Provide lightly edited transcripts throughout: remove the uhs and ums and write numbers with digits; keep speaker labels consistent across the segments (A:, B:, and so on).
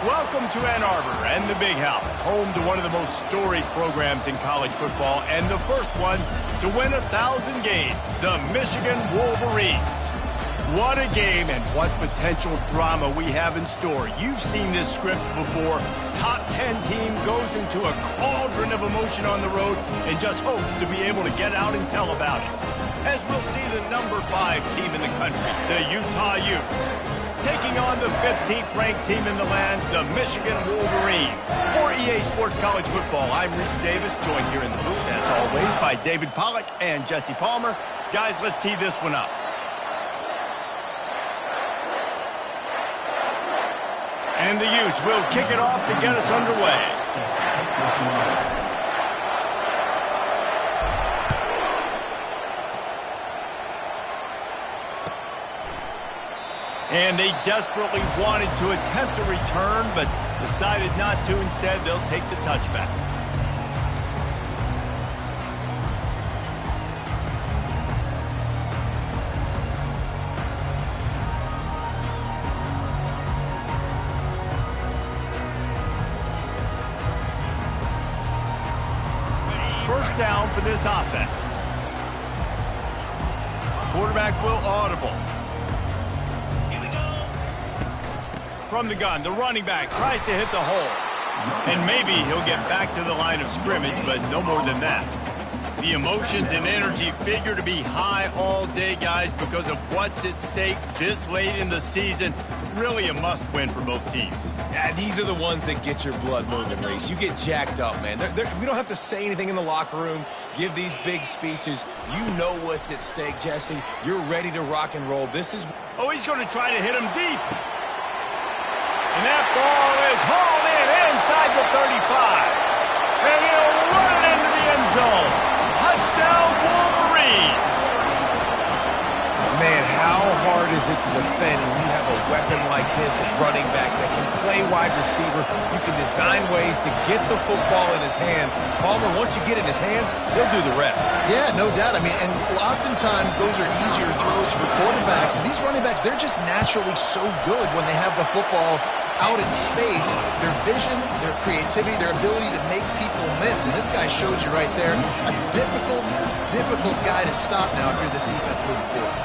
A: Welcome to Ann Arbor and the Big House, home to one of the most storied programs in college football and the first one to win 1,000 games, the Michigan Wolverines. What a game and what potential drama we have in store. You've seen this script before. Top 10 team goes into a cauldron of emotion on the road and just hopes to be able to get out and tell about it. As we'll see the number 5 team in the country, the Utah Utes, taking on the 15th ranked team in the land, the Michigan Wolverines. For EA Sports College Football, I'm Reese Davis, joined here in the booth, as always, by David Pollack and Jesse Palmer. Guys, let's tee this one up. And the Utes will kick it off to get us underway. And they desperately wanted to attempt a return, but decided not to. Instead, they'll take the touchback. First down for this offense. Quarterback will audible. From the gun, the running back tries to hit the hole. And maybe he'll get back to the line of scrimmage, but no more than that. The emotions and energy figure to be high all day, guys, because of what's at stake this late in the season. Really a must-win for both teams.
B: Yeah, these are the ones that get your blood moving, Reese. You get jacked up, man. We don't have to say anything in the locker room, give these big speeches. You know what's at stake, Jesse. You're ready to rock and roll. This is...
A: Oh, he's going to try to hit him deep. And that ball is hauled in inside the 35. And he'll run it into the end zone. Touchdown, Wolverines.
B: Man, how hard is it to defend when you have a weapon like this at running back that can play wide receiver? You can design ways to get the football in his hand. Palmer, once you get it in his hands, he'll do the rest.
C: Yeah, no doubt. I mean, and oftentimes those are easier throws for quarterbacks. And these running backs, they're just naturally so good when they have the football out in space. Their vision, their creativity, their ability to make people miss. And this guy showed you right there, a difficult guy to stop now if you're this defense moving forward.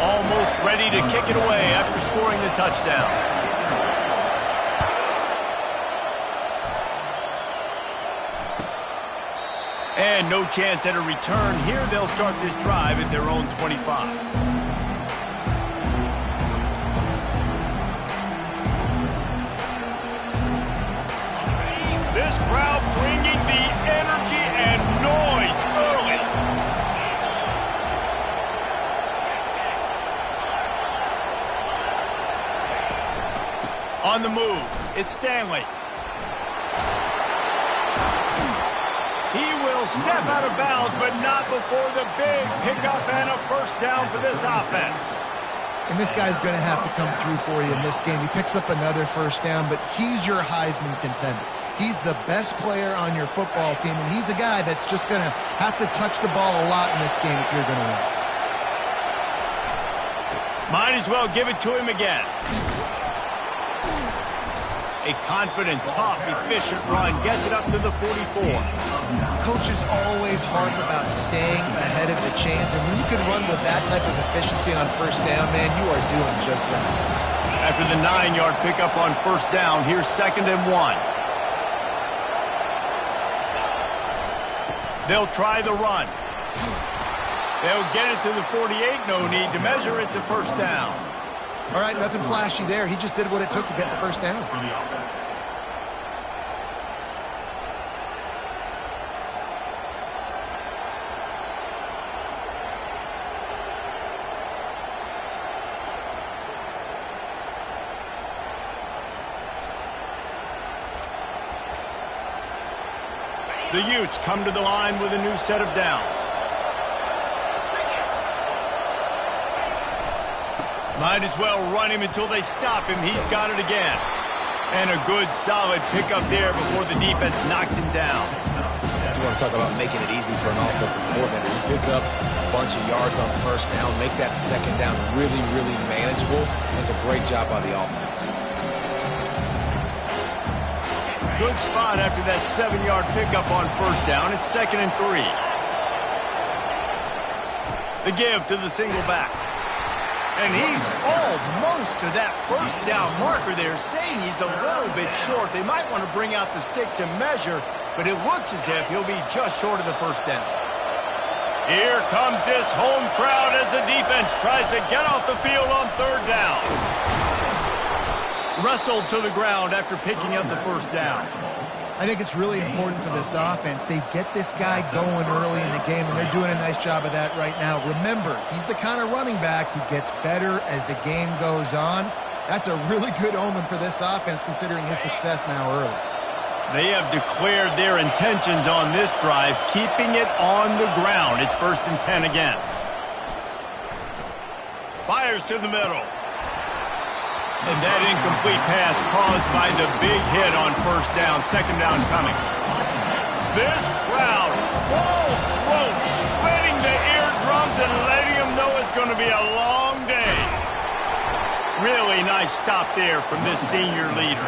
A: Almost ready to kick it away after scoring the touchdown. And no chance at a return here. They'll start this drive at their own 25. This crowd bringing the energy and noise early. On the move, it's Stanley. He will step out of bounds, but not before the big pickup and a first down for this offense.
C: And this guy's going to have to come through for you in this game. He picks up another first down, but he's your Heisman contender. He's the best player on your football team, and he's a guy that's just going to have to touch the ball a lot in this game if you're going to win.
A: Might as well give it to him again. A confident, tough, efficient run gets it up to the 44.
C: Coach is always hard about staying ahead of the chains, and when you can run with that type of efficiency on first down, man, you are doing just that.
A: After the 9-yard pickup on first down, here's 2nd and 1. They'll try the run. They'll get it to the 48. No need to measure. It's a first down.
C: All right, nothing flashy there. He just did what it took to get the first down.
A: The Utes come to the line with a new set of downs. Might as well run him until they stop him. He's got it again. And a good, solid pickup there before the defense knocks him down.
B: You want to talk about making it easy for an offensive coordinator. You pick up a bunch of yards on first down, make that second down really, really manageable. That's a great job by the offense.
A: Good spot after that 7-yard pickup on first down. It's 2nd and 3. The give to the single back. And he's almost to that first down marker there, saying he's a little bit short. They might want to bring out the sticks and measure, but it looks as if he'll be just short of the first down. Here comes this home crowd as the defense tries to get off the field on 3rd down. Wrestled to the ground after picking up the first down.
C: I think it's really important for this offense. They get this guy going early in the game, and they're doing a nice job of that right now. Remember, he's the kind of running back who gets better as the game goes on. That's a really good omen for this offense, considering his success now early.
A: They have declared their intentions on this drive, keeping it on the ground. It's 1st and 10 again. Fires to the middle. And that incomplete pass caused by the big hit on first down. 2nd down coming. This crowd, full throat, splitting the eardrums and letting them know it's going to be a long day. Really nice stop there from this senior leader.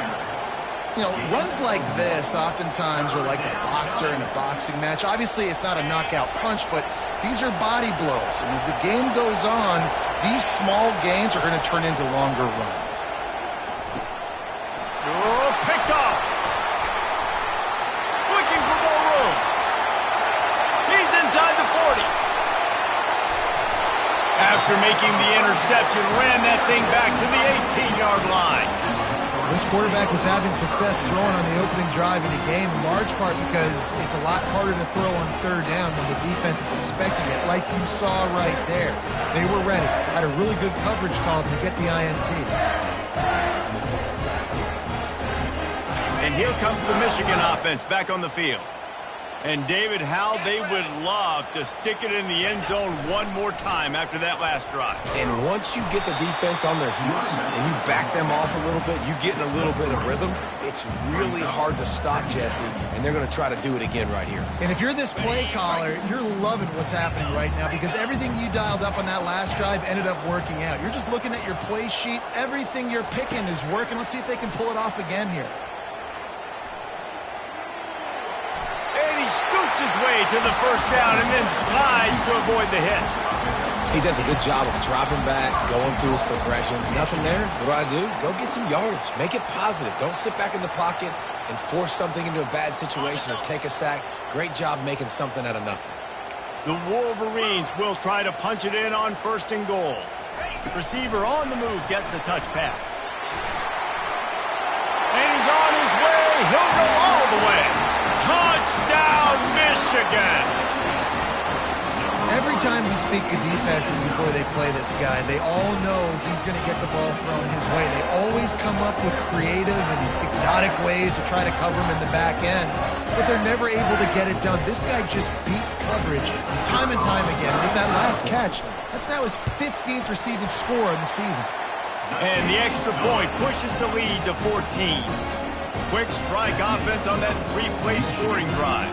C: You know, runs like this oftentimes are like a boxer in a boxing match. Obviously, it's not a knockout punch, but these are body blows. And as the game goes on, these small gains are going to turn into longer runs.
A: Oh, picked off. Looking for more room. He's inside the 40. After making the interception, ran that thing back to the 18-yard line.
C: This quarterback was having success throwing on the opening drive of the game, in large part because it's a lot harder to throw on 3rd down when the defense is expecting it, like you saw right there. They were ready. Had a really good coverage call to get the INT.
A: And here comes the Michigan offense back on the field. And David, how they would love to stick it in the end zone one more time after that last drive.
B: And once you get the defense on their heels and you back them off a little bit, you get in a little bit of rhythm, it's really hard to stop, Jesse, and they're going to try to do it again right here.
C: And if you're this play caller, you're loving what's happening right now because everything you dialed up on that last drive ended up working out. You're just looking at your play sheet. Everything you're picking is working. Let's see if they can pull it off again here.
A: He scoots his way to the first down and then slides to avoid the hit.
B: He does a good job of dropping back, going through his progressions. Nothing there. What do? Go get some yardage. Make it positive. Don't sit back in the pocket and force something into a bad situation or take a sack. Great job making something out of nothing.
A: The Wolverines will try to punch it in on 1st and goal. Receiver on the move gets the touch pass. And he's on his way. He'll go all the way. Touchdown, Michigan!
C: Every time we speak to defenses before they play this guy, they all know he's going to get the ball thrown his way. They always come up with creative and exotic ways to try to cover him in the back end, but they're never able to get it done. This guy just beats coverage time and time again. With that last catch, that's now his 15th receiving score in the season.
A: And the extra point pushes the lead to 14. Quick strike offense on that 3-play scoring drive.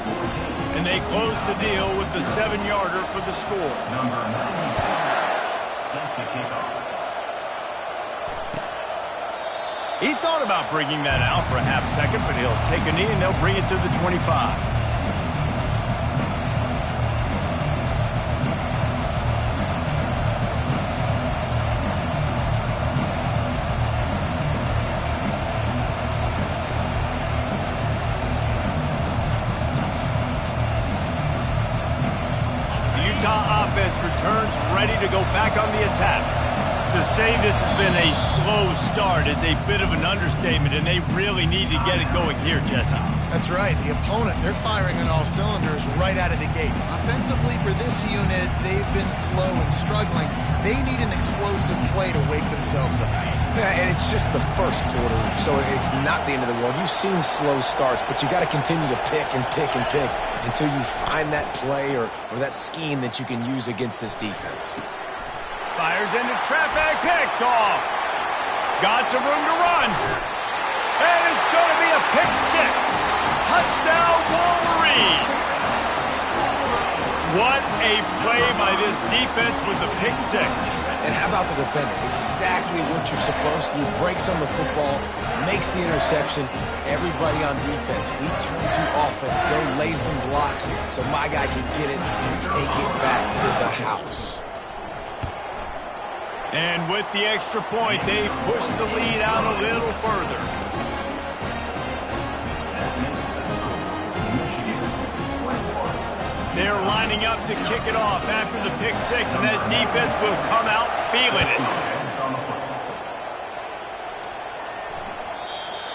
A: And they close the deal with the 7-yarder for the score.
D: Number 9, set to kick off.
A: He thought about bringing that out for a half second, but he'll take a knee and they'll bring it to the 25. Utah offense returns ready to go back on the attack. To say this has been a slow start is a bit of an understatement, and they really need to get it going here, Jesse.
C: That's right. The opponent, they're firing on all cylinders right out of the gate. Offensively, for this unit, they've been slow and struggling. They need an explosive play to wake themselves up.
B: Yeah, and it's just the first quarter, so it's not the end of the world. You've seen slow starts, but you got to continue to pick and pick and pick until you find that play or that scheme that you can use against this defense.
A: Fires into traffic, picked off. Got some room to run. And it's going to be a pick six. Touchdown, Wolverines. What a play by this defense with the pick six.
B: And how about the defender? Exactly what you're supposed to do. Breaks on the football, makes the interception. Everybody on defense, we turn to offense. Go lay some blocks so my guy can get it and take it back to the house.
A: And with the extra point, they push the lead out a little further. They're lining up to kick it off after the pick six, and that defense will come out feeling it.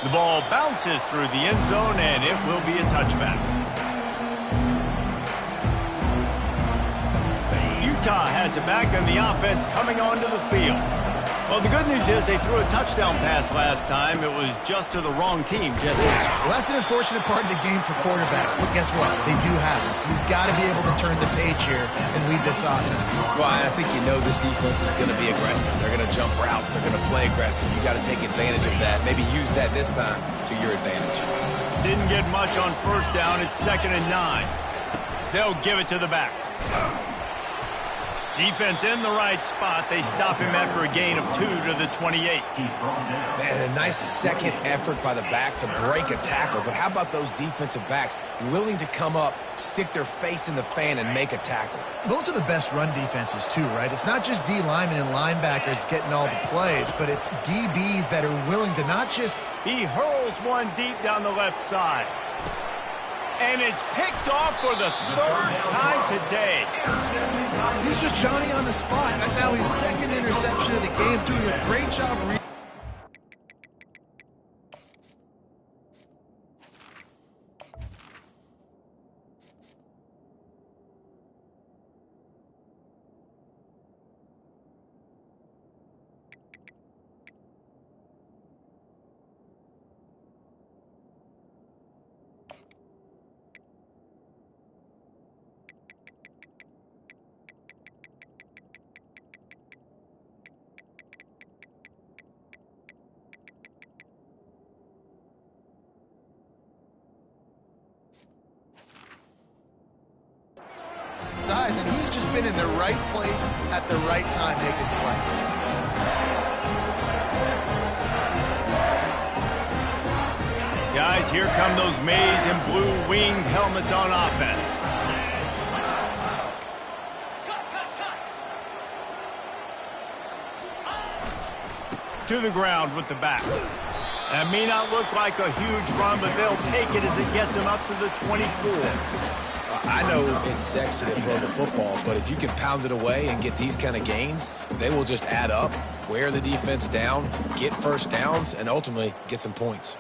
A: The ball bounces through the end zone, and it will be a touchback. Utah has it back, and the offense coming onto the field. Well, the good news is they threw a touchdown pass last time. It was just to the wrong team, Jesse.
C: Well, that's an unfortunate part of the game for quarterbacks, but guess what? They do have it, so you've got to be able to turn the page here and lead this offense.
B: Well, I think you know this defense is going to be aggressive. They're going to jump routes. They're going to play aggressive. You got to take advantage of that. Maybe use that this time to your advantage.
A: Didn't get much on first down. It's 2nd and 9. They'll give it to the back. Defense in the right spot. They stop him after a gain of 2 to the 28.
B: Man, a nice second effort by the back to break a tackle. But how about those defensive backs willing to come up, stick their face in the fan, and make a tackle?
C: Those are the best run defenses, too, right? It's not just D linemen and linebackers getting all the plays, but it's DBs that are willing to not just...
A: He hurls one deep down the left side. And it's picked off for the 3rd time today.
C: He's just Johnny on the spot. And now his 2nd interception of the game, doing a great job. Eyes, and he's just been in the right place at the right time making plays.
A: Guys, here come those maize and blue winged helmets on offense. To the ground with the back. That may not look like a huge run, but they'll take it as it gets them up to the 24.
B: I know it's sexy to throw the football, but if you can pound it away and get these kind of gains, they will just add up, wear the defense down, get first downs, and ultimately get some points.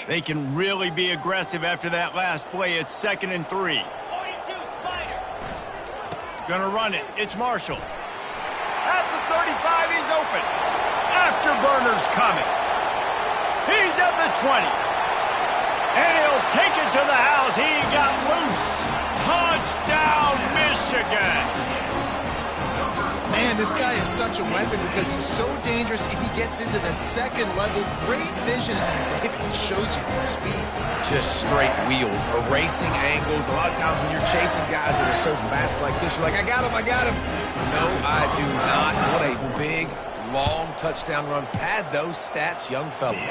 A: They can really be aggressive after that last play. It's 2nd and 3. Gonna run it. It's Marshall. At the 35, he's open. Afterburner's coming. He's at the 20. And he'll take it to the house. He got loose. Touchdown, Michigan.
C: Man, this guy is such a weapon because he's so dangerous if he gets into the 2nd level. Great vision, and David shows you the speed.
B: Just straight wheels, erasing angles. A lot of times when you're chasing guys that are so fast like this, you're like, I got him, I got him. No, I do not. What a big, long touchdown run. Pad those stats, young fella.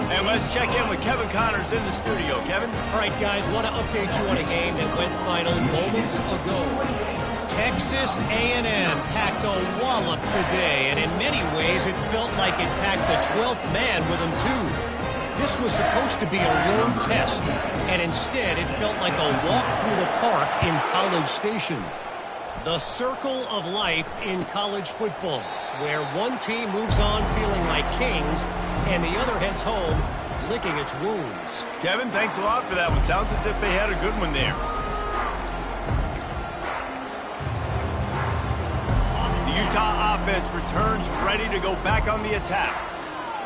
A: And let's check in with Kevin Connors in the studio. Kevin?
E: All right, guys, want to update you on a game that went final moments ago. Texas A&M packed a wallop today, and in many ways it felt like it packed the 12th man with them, too. This was supposed to be a road test, and instead it felt like a walk through the park in College Station. The circle of life in college football, where one team moves on feeling like kings and the other heads home licking its wounds.
A: Kevin, thanks a lot for that one. Sounds as if they had a good one there. The Utah offense returns ready to go back on the attack.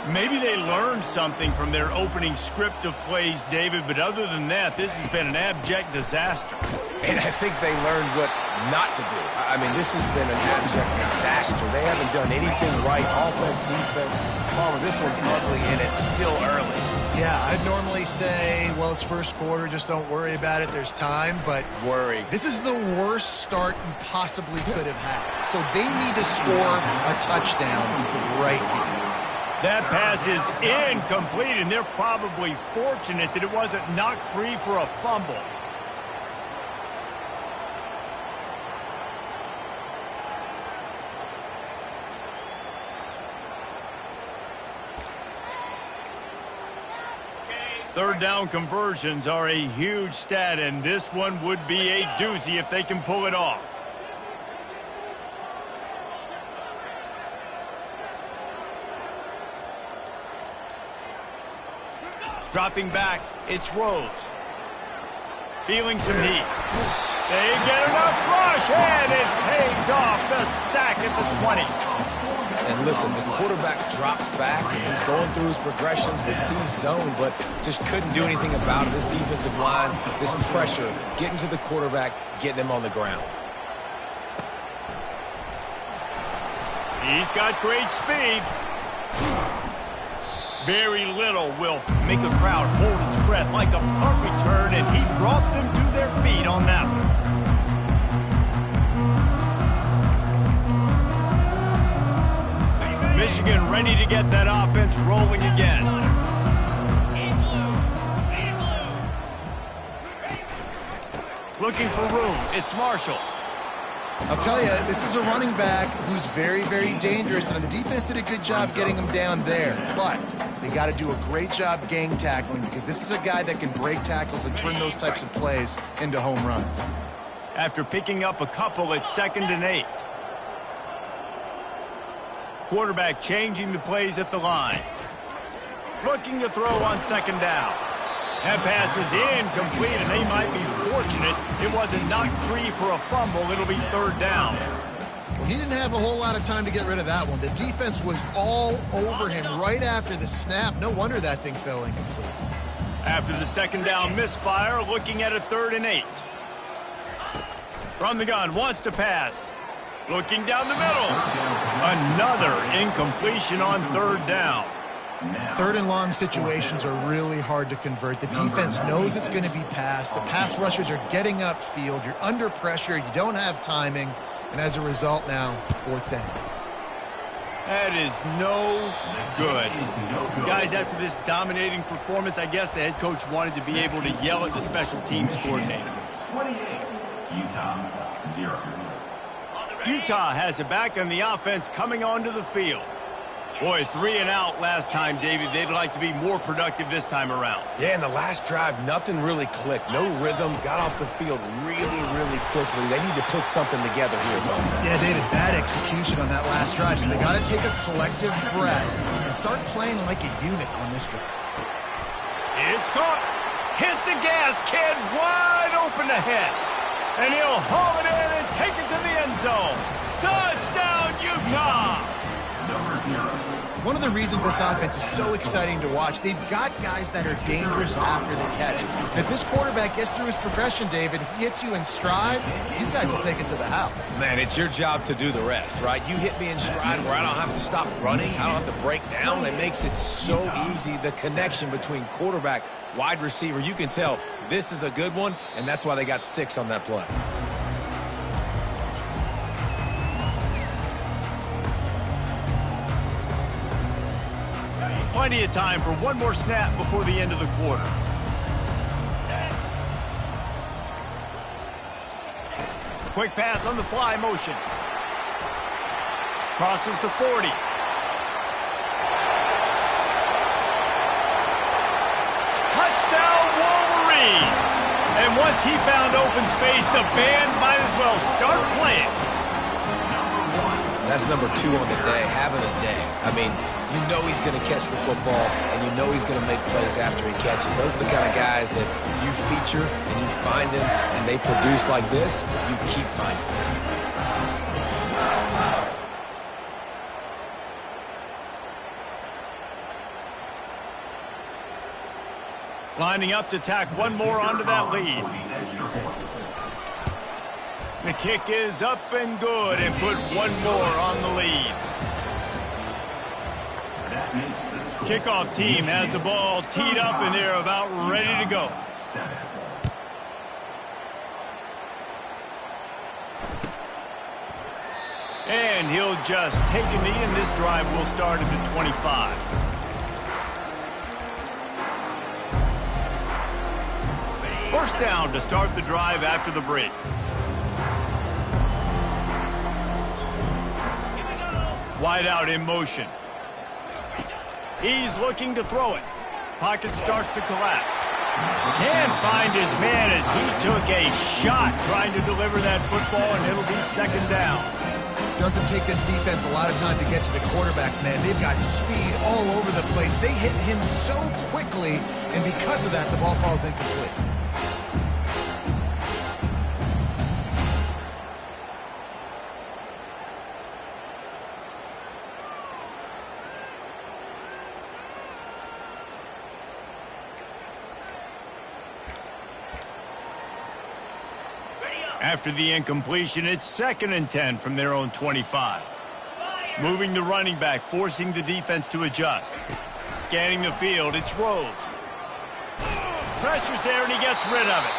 A: Maybe they learned something from their opening script of plays, David, but other than that, this has been an abject disaster.
B: And I think they learned what not to do. I mean, this has been an abject disaster. They haven't done anything right. Offense, defense. Palmer, this one's ugly, and it's still early.
C: Yeah, I'd normally say, well, it's first quarter, just don't worry about it, there's time, but
B: Worry.
C: this is the worst start you possibly could have had. So they need to score a touchdown right here.
A: That pass is incomplete, and they're probably fortunate that it wasn't knocked free for a fumble. Third down conversions are a huge stat, and this one would be a doozy if they can pull it off. Dropping back, it's Rose. Feeling some heat. They get enough rush, and it pays off the sack at the 20.
B: And listen, the quarterback drops back, and he's going through his progressions with C zone, but just couldn't do anything about it. This defensive line, this pressure, getting to the quarterback, getting him on the ground.
A: He's got great speed. Very little will make a crowd hold its breath like a punt return, and he brought them to their feet on that one. Michigan ready to get that offense rolling again. Looking for room. It's Marshall.
C: I'll tell you, this is a running back who's very, very dangerous, and the defense did a good job getting him down there. But they got to do a great job gang tackling, because this is a guy that can break tackles and turn those types of plays into home runs.
A: After picking up a couple, it's 2nd and 8. Quarterback changing the plays at the line. Looking to throw on 2nd down. That pass is incomplete, and they might be fortunate it wasn't knocked free for a fumble. It'll be 3rd down.
C: Well, he didn't have a whole lot of time to get rid of that one. The defense was all over him right after the snap. No wonder that thing fell incomplete.
A: After the 2nd down misfire, looking at a 3rd and 8. From the gun, wants to pass. Looking down the middle. Another incompletion on 3rd down.
C: 3rd and long situations are really hard to convert. The defense knows it's going to be passed. The pass rushers are getting upfield. You're under pressure. You don't have timing. And as a result now, 4th down.
A: That is no good. Guys, after this dominating performance, I guess the head coach wanted to be able to yell at the special teams coordinator.
D: 28, Utah, 0.
A: Utah has it back on the offense coming onto the field. Boy, 3 and out last time, David. They'd like to be more productive this time around.
B: Yeah, in the last drive, nothing really clicked. No rhythm, got off the field really, really quickly. They need to put something together here, don't they?
C: Yeah, David, bad execution on that last drive. So they got to take a collective breath and start playing like a unit on this drive.
A: It's caught. Hit the gas, kid. Wide open ahead. And he'll haul it in and take it to the end zone. Touchdown, Utah!
C: One of the reasons this offense is so exciting to watch, they've got guys that are dangerous after the catch. And if this quarterback gets through his progression, David, he hits you in stride, these guys will take it to the house.
B: Man, it's your job to do the rest, right? You hit me in stride where I don't have to stop running. I don't have to break down. It makes it so easy. The connection between quarterback, wide receiver, you can tell this is a good one, and that's why they got 6 on that play.
A: Plenty of time for one more snap before the end of the quarter. Quick pass on the fly motion. Crosses to 40. Touchdown, Wolverines! And once he found open space, the band might as well start playing.
B: That's number 2 on the day, having a day. I mean, you know he's going to catch the football, and you know he's going to make plays after he catches. Those are the kind of guys that you feature, and you find them, and they produce like this, you keep finding them.
A: Lining up to tack one more onto that lead. The kick is up and good and put one more on the lead. Kickoff team has the ball teed up and they're about ready to go. And he'll just take a knee, and this drive will start at the 25. First down to start the drive after the break. Wide out in motion. He's looking to throw it. Pocket starts to collapse. Can't find his man as he took a shot trying to deliver that football, and it'll be second down.
C: Doesn't take this defense a lot of time to get to the quarterback, man. They've got speed all over the place. They hit him so quickly, and because of that, the ball falls incomplete.
A: After the incompletion, it's 2nd and 10 from their own 25. Moving the running back, forcing the defense to adjust. Scanning the field, it's Rose. Pressure's there, and he gets rid of it.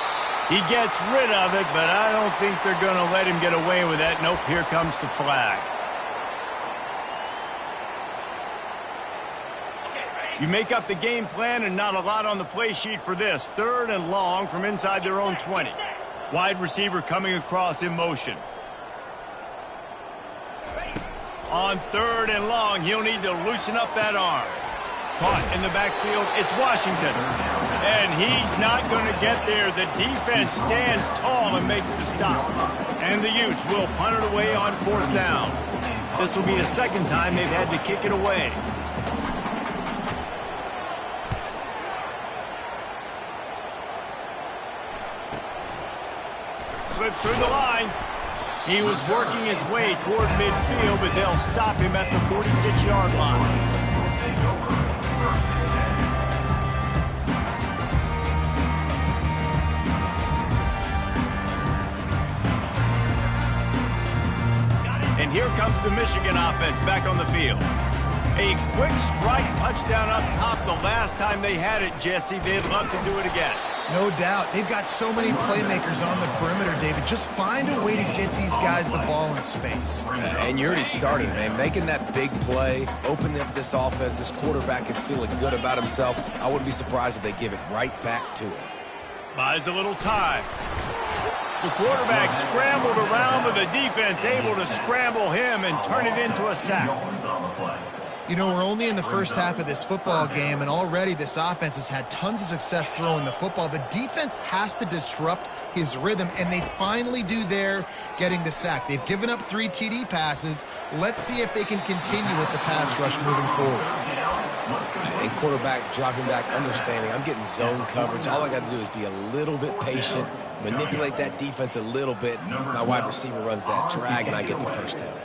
A: He gets rid of it, but I don't think they're going to let him get away with that. Nope, here comes the flag. You make up the game plan and not a lot on the play sheet for this. 3rd and long from inside their own 20. Wide receiver coming across in motion. On 3rd and long, he'll need to loosen up that arm. Caught in the backfield, it's Washington. And he's not going to get there. The defense stands tall and makes the stop. And the Utes will punt it away on 4th down. This will be the 2nd time they've had to kick it away. Slips through the line. He was working his way toward midfield, but they'll stop him at the 46-yard line. And here comes the Michigan offense back on the field. A quick strike touchdown up top the last time they had it, Jesse. They'd love to do it again.
C: No doubt. They've got so many playmakers on the perimeter, David. Just find a way to get these guys the ball in space.
B: And you already started, man. Making that big play, opening up this offense. This quarterback is feeling good about himself. I wouldn't be surprised if they give it right back to him.
A: Buys a little time. The quarterback scrambled around, but the defense able to scramble him and turn it into a sack.
C: You know, we're only in the first half of this football game, and already this offense has had tons of success throwing the football. The defense has to disrupt his rhythm, and they finally do there, getting the sack. They've given up 3 TD passes. Let's see if they can continue with the pass rush moving forward.
B: And quarterback dropping back, understanding I'm getting zone coverage. All I got to do is be a little bit patient, manipulate that defense a little bit. My wide receiver runs that drag, and I get the first down.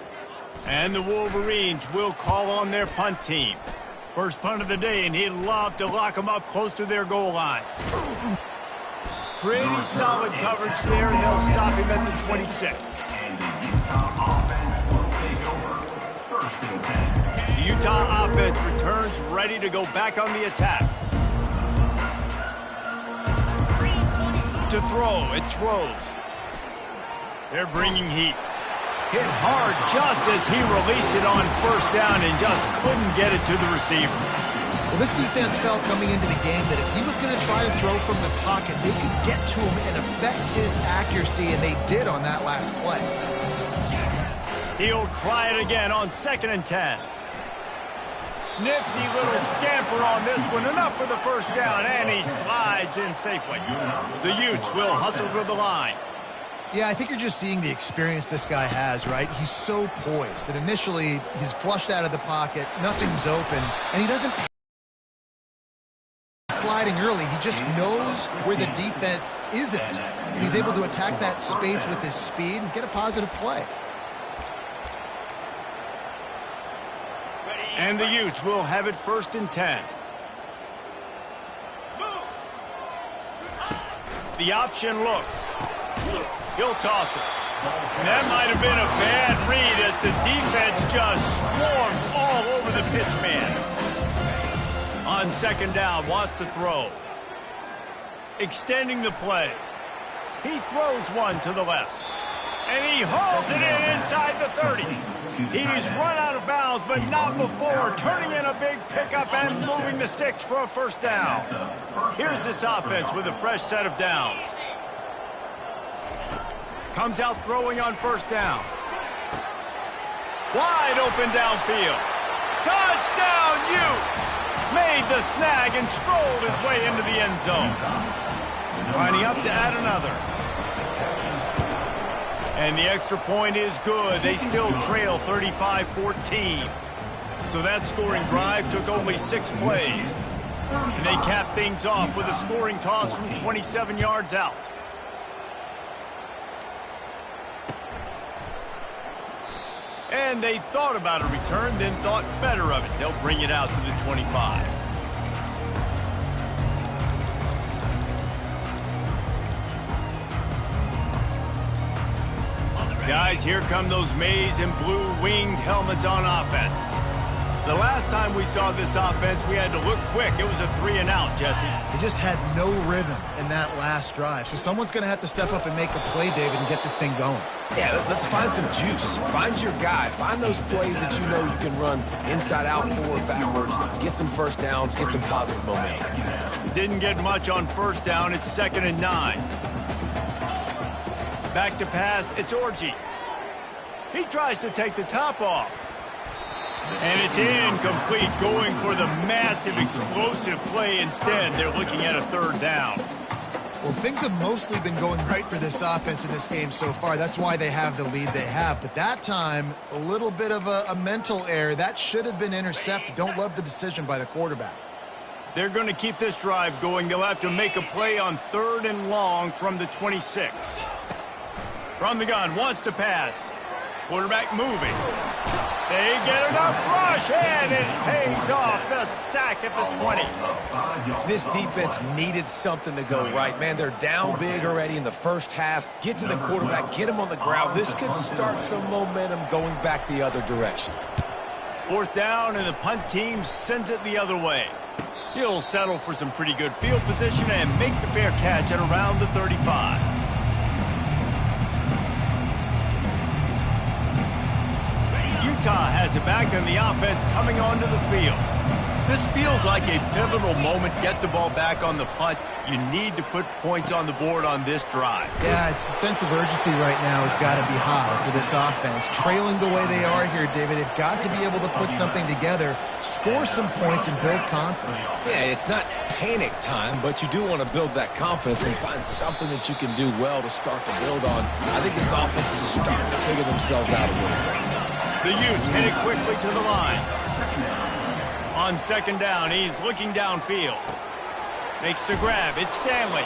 A: And the Wolverines will call on their punt team. First punt of the day, and he'd love to lock them up close to their goal line. Pretty solid coverage there, and they'll stop him at the 26.
D: And the Utah offense will take over. 1st and 10.
A: The Utah offense returns ready to go back on the attack. To throw, it's Rose. They're bringing heat. Hit hard just as he released it on 1st down and just couldn't get it to the receiver.
C: Well, this defense felt coming into the game that if he was going to try to throw from the pocket, they could get to him and affect his accuracy, and they did on that last play.
A: He'll try it again on 2nd and 10. Nifty little scamper on this one. Enough for the 1st down, and he slides in safely. The Utes will hustle to the line.
C: Yeah, I think you're just seeing the experience this guy has, right? He's so poised that initially he's flushed out of the pocket, nothing's open, and he doesn't sliding early. He just knows where the defense isn't, and he's able to attack that space with his speed and get a positive play.
A: And the Utes will have it 1st and 10. The option look. He'll toss it. And that might have been a bad read as the defense just swarms all over the pitch man. On second down, wants to throw. Extending the play. He throws one to the left. And he hauls it in inside the 30. He's run out of bounds, but not before turning in a big pickup and moving the sticks for a first down. Here's this offense with a fresh set of downs. Comes out throwing on first down. Wide open downfield. Touchdown, Utes! Made the snag and strolled his way into the end zone. Lining up to add another. And the extra point is good. They still trail 35-14. So that scoring drive took only 6 plays. And they cap things off with a scoring toss from 27 yards out. And they thought about a return, then thought better of it. They'll bring it out to the 25. Guys, here come those maize and blue winged helmets on offense. The last time we saw this offense, we had to look quick. It was a 3-and-out, Jesse.
C: They just had no rhythm in that last drive. So someone's going to have to step up and make a play, David, and get this thing going.
B: Yeah, let's find some juice. Find your guy. Find those plays that you know you can run inside out, forward, backwards. Get some first downs. Get some positive momentum.
A: Didn't get much on first down. It's 2nd and 9. Back to pass. It's Orji. He tries to take the top off. And it's incomplete, going for the massive, explosive play instead. They're looking at a 3rd down.
C: Well, things have mostly been going right for this offense in this game so far. That's why they have the lead they have. But that time, a little bit of a mental error. That should have been intercepted. Don't love the decision by the quarterback.
A: They're going to keep this drive going. They'll have to make a play on 3rd and long from the 26. From the gun, wants to pass. Quarterback moving. They get enough rush, and it pays off. The sack at the 20.
B: This defense needed something to go right. Man, they're down big already in the first half. Get to the quarterback, get him on the ground. This could start some momentum going back the other direction.
A: 4th down, and the punt team sends it the other way. He'll settle for some pretty good field position and make the fair catch at around the 35. Utah has it back, and the offense coming onto the field. This feels like a pivotal moment. Get the ball back on the punt. You need to put points on the board on this drive.
C: Yeah, it's a sense of urgency right now has got to be high for this offense. Trailing the way they are here, David, they've got to be able to put something together, score some points, and build confidence.
B: Yeah, it's not panic time, but you do want to build that confidence and find something that you can do well to start to build on. I think this offense is starting to figure themselves out a little bit.
A: The Utes headed quickly to the line. On 2nd down, he's looking downfield. Makes the grab. It's Stanley.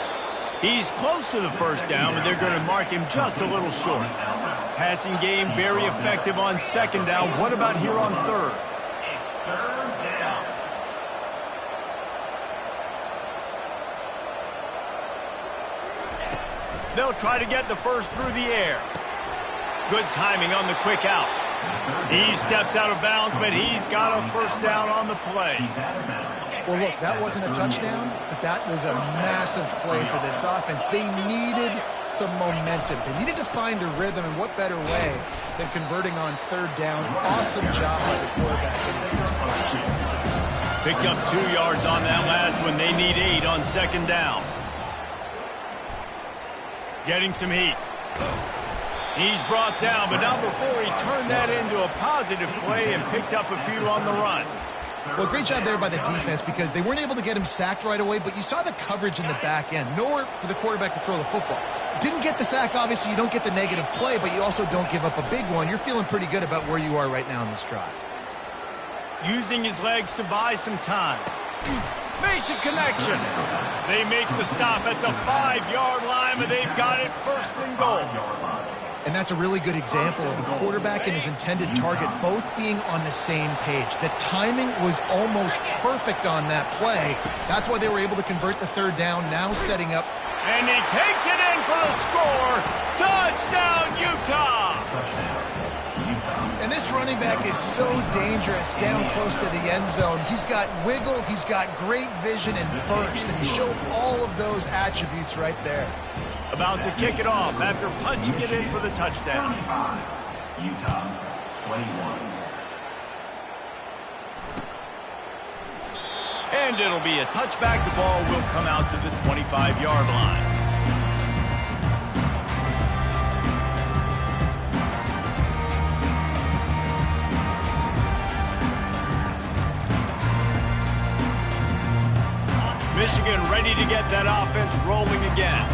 A: He's close to the first down, but they're going to mark him just a little short. Passing game very effective on 2nd down. What about here on 3rd? They'll try to get the first through the air. Good timing on the quick out. He steps out of bounds, but he's got a first down on the play.
C: Well, look, that wasn't a touchdown, but that was a massive play for this offense. They needed some momentum. They needed to find a rhythm, and what better way than converting on 3rd down. Awesome job by the quarterback.
A: Picked up 2 yards on that last one. They need 8 on 2nd down. Getting some heat. He's brought down, but not before he turned that into a positive play and picked up a few on the run.
C: Well, great job there by the defense because they weren't able to get him sacked right away, but you saw the coverage in the back end. Nowhere for the quarterback to throw the football. Didn't get the sack, obviously. You don't get the negative play, but you also don't give up a big one. You're feeling pretty good about where you are right now in this drive.
A: Using his legs to buy some time. Makes a connection. They make the stop at the 5-yard line, but they've got it 1st and goal.
C: And that's a really good example of a quarterback and his intended target both being on the same page. The timing was almost perfect on that play. That's why they were able to convert the 3rd down, now setting up
A: And he takes it in for the score. Touchdown, Utah!
C: And this running back is so dangerous down close to the end zone. He's got wiggle, he's got great vision and burst, and he showed all of those attributes right there.
A: About to kick it off after punching it in for the touchdown.
D: 25, Utah, 21.
A: And it'll be a touchback. The ball will come out to the 25-yard line. Michigan ready to get that offense rolling again.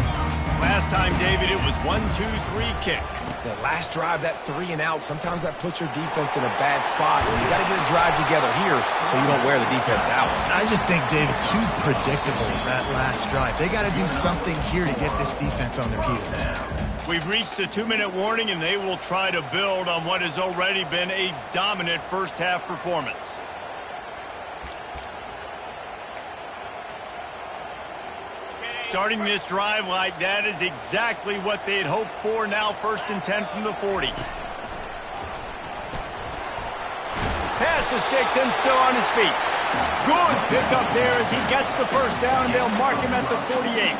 A: Last time, David, it was 1-2-3 kick.
B: That last drive, that 3 and out, sometimes that puts your defense in a bad spot. And you got to get a drive together here so you don't wear the defense out.
C: I just think, David, too predictable, that last drive. They got to do something here to get this defense on their heels.
A: We've reached the 2-minute warning, and they will try to build on what has already been a dominant first-half performance. Starting this drive like that is exactly what they'd hoped for. Now 1st and 10 from the 40. Pass to Sticks and still on his feet. Good pickup there as he gets the first down, and they'll mark him at the 48.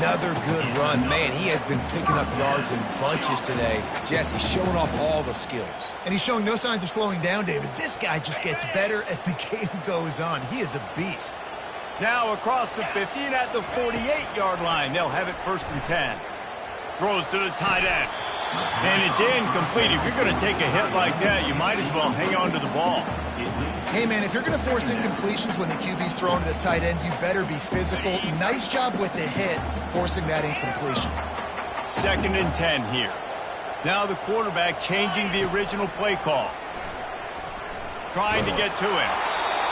B: Another good run. Man, he has been picking up yards in bunches today. Jesse showing off all the skills.
C: And he's showing no signs of slowing down, David. This guy just gets better as the game goes on. He is a beast.
A: Now across the 50 and at the 48-yard line. They'll have it 1st and 10. Throws to the tight end. And it's incomplete. If you're going to take a hit like that, you might as well hang on to the ball.
C: Hey, man, if you're going to force incompletions when the QB's throwing to the tight end, you better be physical. Nice job with the hit, forcing that incompletion.
A: 2nd and 10 here. Now the quarterback changing the original play call. Trying to get to him.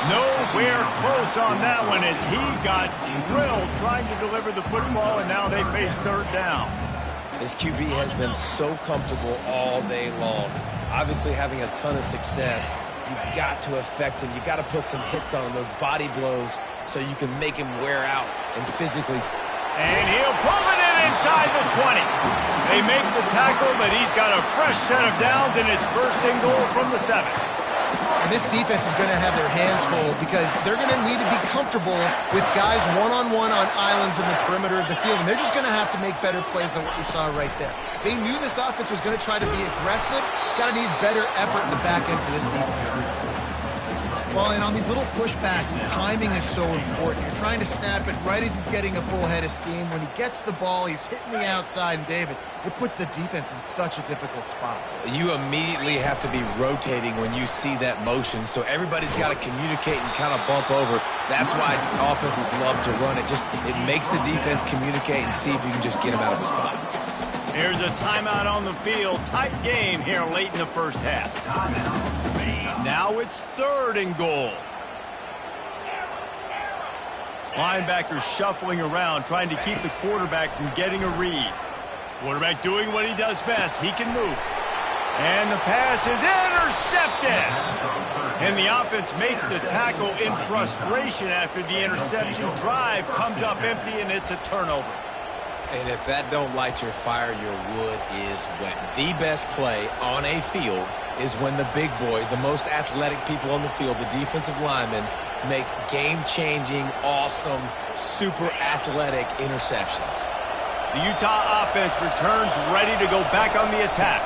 A: Nowhere close on that one as he got drilled trying to deliver the football, and now they face 3rd down.
B: This QB has been so comfortable all day long. Obviously having a ton of success. You've got to affect him. You've got to put some hits on him, those body blows, so you can make him wear out and physically.
A: And he'll pull it in inside the 20. They make the tackle, but he's got a fresh set of downs, and it's 1st and goal from the 7.
C: And this defense is going to have their hands full because they're going to need to be comfortable with guys one-on-one on islands in the perimeter of the field. And they're just going to have to make better plays than what we saw right there. They knew this offense was going to try to be aggressive. Got to need better effort in the back end for this defense. Well, and on these little push passes, timing is so important. You're trying to snap it right as he's getting a full head of steam. When he gets the ball, he's hitting the outside. And, David, it puts the defense in such a difficult spot.
B: You immediately have to be rotating when you see that motion, so everybody's got to communicate and kind of bump over. That's why offenses love to run it. It makes the defense communicate and see if you can just get him out of the spot.
A: Here's a timeout on the field. Tight game here late in the first half. Now it's 3rd and goal. Linebackers shuffling around, trying to keep the quarterback from getting a read. Quarterback doing what he does best. He can move. And the pass is intercepted. And the offense makes the tackle in frustration after the interception. Drive comes up empty, and it's a turnover.
B: And if that don't light your fire, your wood is wet. The best play on a field is when the big boy, the most athletic people on the field, the defensive linemen, make game-changing, awesome, super athletic interceptions.
A: The Utah offense returns ready to go back on the attack.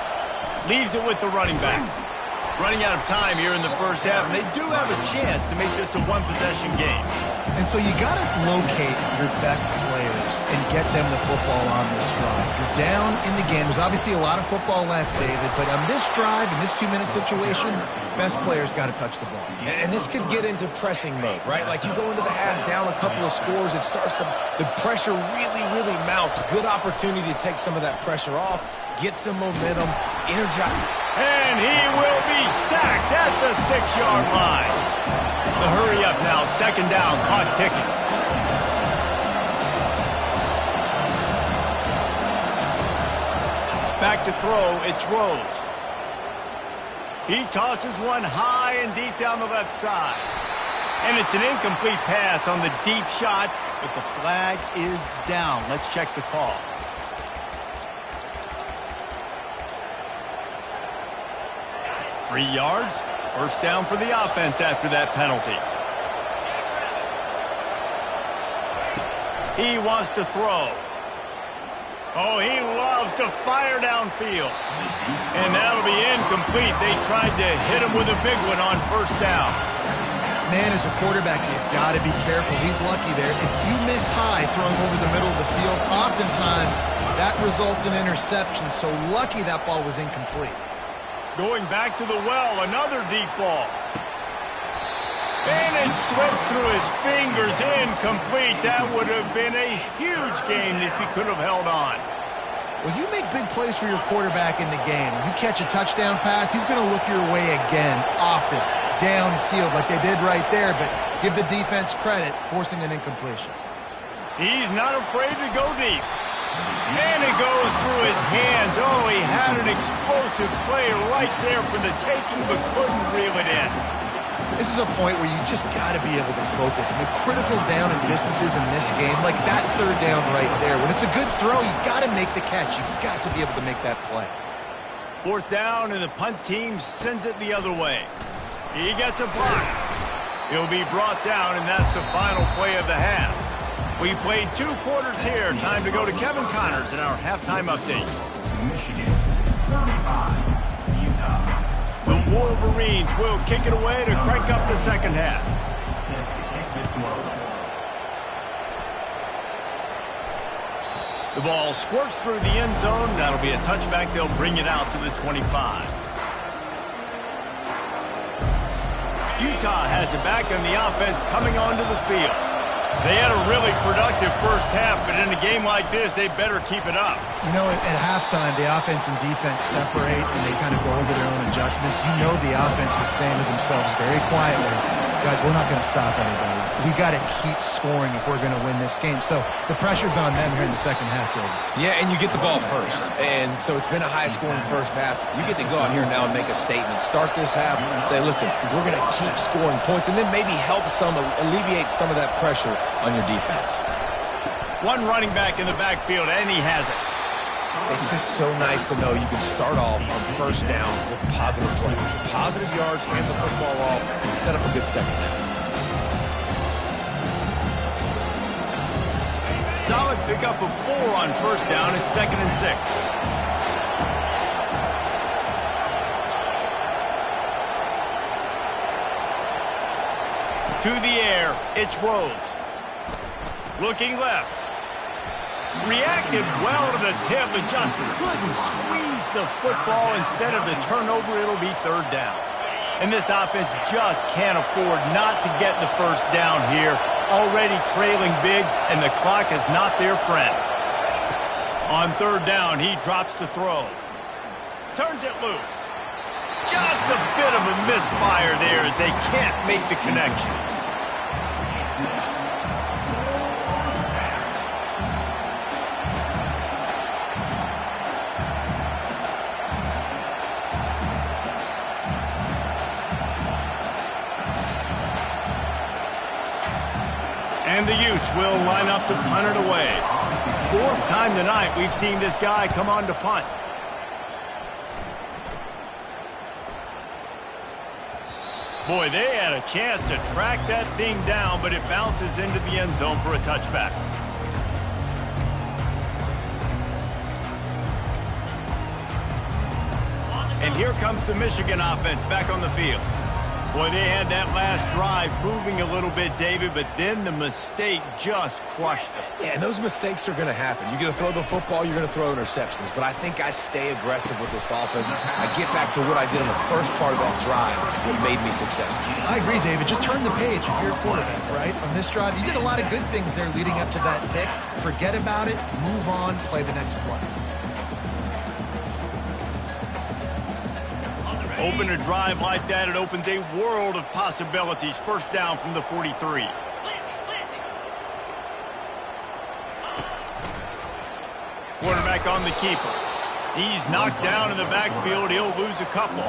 A: Leaves it with the running back. Running out of time here in the first half, and they do have a chance to make this a one-possession game.
C: And so you got to locate your best players and get them the football on this drive. You're down in the game. There's obviously a lot of football left, David, but on this drive, in this 2-minute situation, best players got to touch the ball.
B: And this could get into pressing mode, right? Like you go into the half down a couple of scores, it starts to, the pressure really, really mounts. Good opportunity to take some of that pressure off, get some momentum, energize.
A: And he will be sacked at the 6-yard line. The hurry up now, 2nd down, clock ticking. Back to throw, it's Rose. He tosses one high and deep down the left side. And it's an incomplete pass on the deep shot. but the flag is down. Let's check the call. Free yards. First down for the offense after that penalty. He wants to throw. Oh, he loves to fire downfield. And that'll be incomplete. They tried to hit him with a big one on first down.
C: Man, as a quarterback, you've got to be careful. He's lucky there. If you miss high throwing over the middle of the field, oftentimes that results in interception. So lucky that ball was incomplete.
A: Going back to the well, another deep ball. And it slips through his fingers, incomplete. That would have been a huge gain if he could have held on.
C: Well, you make big plays for your quarterback in the game. You catch a touchdown pass, he's going to look your way again, often, downfield like they did right there, but give the defense credit, forcing an incompletion.
A: He's not afraid to go deep. And it goes through his hands. Oh, he had an explosive play right there for the taking, but couldn't reel it in.
C: This is a point where you just got to be able to focus. And the critical down and distances in this game, like that third down right there, when it's a good throw, you got to make the catch. You've got to be able to make that play.
A: Fourth down, and the punt team sends it the other way. He gets a block. He'll be brought down, and that's the final play of the half. We played 2 quarters here. Time to go to Kevin Connors in our halftime update.
D: Michigan, 35, Utah.
A: The Wolverines will kick it away to crank up the second half.
D: Set to kick this one.
A: The ball squirts through the end zone. That'll be a touchback. They'll bring it out to the 25. Utah has it back, and the offense coming onto the field. They had a really productive first half, but in a game like this, they better keep it up.
C: You know, at halftime, the offense and defense separate, and they kind of go over their own adjustments. You know the offense was saying to themselves very quietly, guys, we're not going to stop anybody. We got to keep scoring if we're going to win this game. So the pressure's on them here in the second half, David.
B: Yeah, and you get the ball first. And so it's been a high-scoring first half. You get to go out here now and make a statement. Start this half and say, listen, we're going to keep scoring points and then maybe help alleviate some of that pressure on your defense.
A: One running back in the backfield, and he has it.
B: It's just so nice to know you can start off on first down with positive plays. Positive yards, hand the football off, and set up a good second half.
A: Solid pickup of 4 on first down. It's 2nd and 6. To the air, it's Rose. Looking left. Reacted well to the tip, but just couldn't squeeze the football. Instead of the turnover, it'll be 3rd down. And this offense just can't afford not to get the first down here. Already trailing big, and the clock is not their friend. On 3rd down, he drops to throw. Turns it loose. Just a bit of a misfire there as they can't make the connection. And the Utes will line up to punt it away. 4th time tonight we've seen this guy come on to punt. Boy, they had a chance to track that thing down, but it bounces into the end zone for a touchback. And here comes the Michigan offense back on the field. Boy, they had that last drive moving a little bit, David, but then the mistake just crushed them.
B: Yeah, and those mistakes are going to happen. You're going to throw the football, you're going to throw interceptions. But I think I stay aggressive with this offense. I get back to what I did in the first part of that drive that made me successful.
C: I agree, David. Just turn the page if you're a quarterback, right? On this drive, you did a lot of good things there leading up to that pick. Forget about it, move on, play the next play.
A: Open a drive like that, it opens a world of possibilities. First down from the 43. Quarterback on the keeper. He's knocked down in the backfield. He'll lose a couple.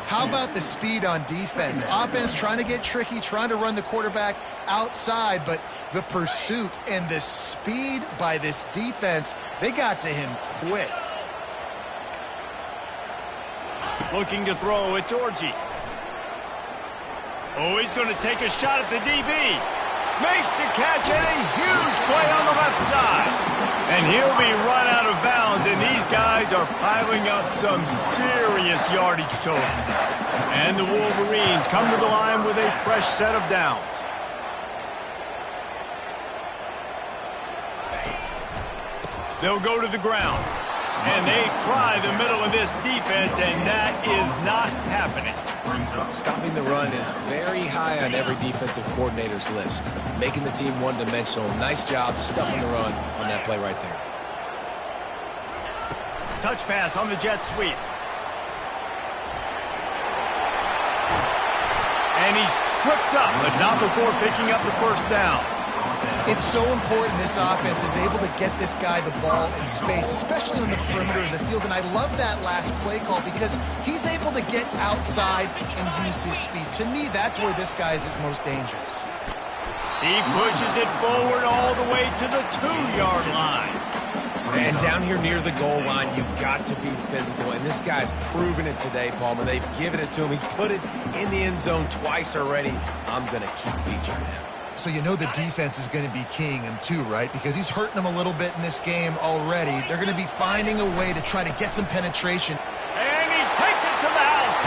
C: How about the speed on defense? Offense trying to get tricky, trying to run the quarterback outside, but the pursuit and the speed by this defense, they got to him quick.
A: Looking to throw, it's Orji. Oh, he's going to take a shot at the DB. Makes the catch and a huge play on the left side. And he'll be run out of bounds, and these guys are piling up some serious yardage total. And the Wolverines come to the line with a fresh set of downs. They'll go to the ground. And they try the middle of this defense, and that is not happening.
B: Stopping the run is very high on every defensive coordinator's list. Making the team one-dimensional. Nice job stuffing the run on that play right there.
A: Touch pass on the jet sweep. And he's tripped up, but not before picking up the first down.
C: It's so important this offense is able to get this guy the ball in space, especially on the perimeter of the field. And I love that last play call because he's able to get outside and use his speed. To me, that's where this guy is his most dangerous.
A: He pushes it forward all the way to the 2-yard line.
B: And down here near the goal line, you've got to be physical. And this guy's proven it today, Palmer. They've given it to him. He's put it in the end zone twice already. I'm going to keep featuring him.
C: So you know the defense is going to be keying him too, right? Because he's hurting them a little bit in this game already. They're going to be finding a way to try to get some penetration.
A: And he takes it to the house.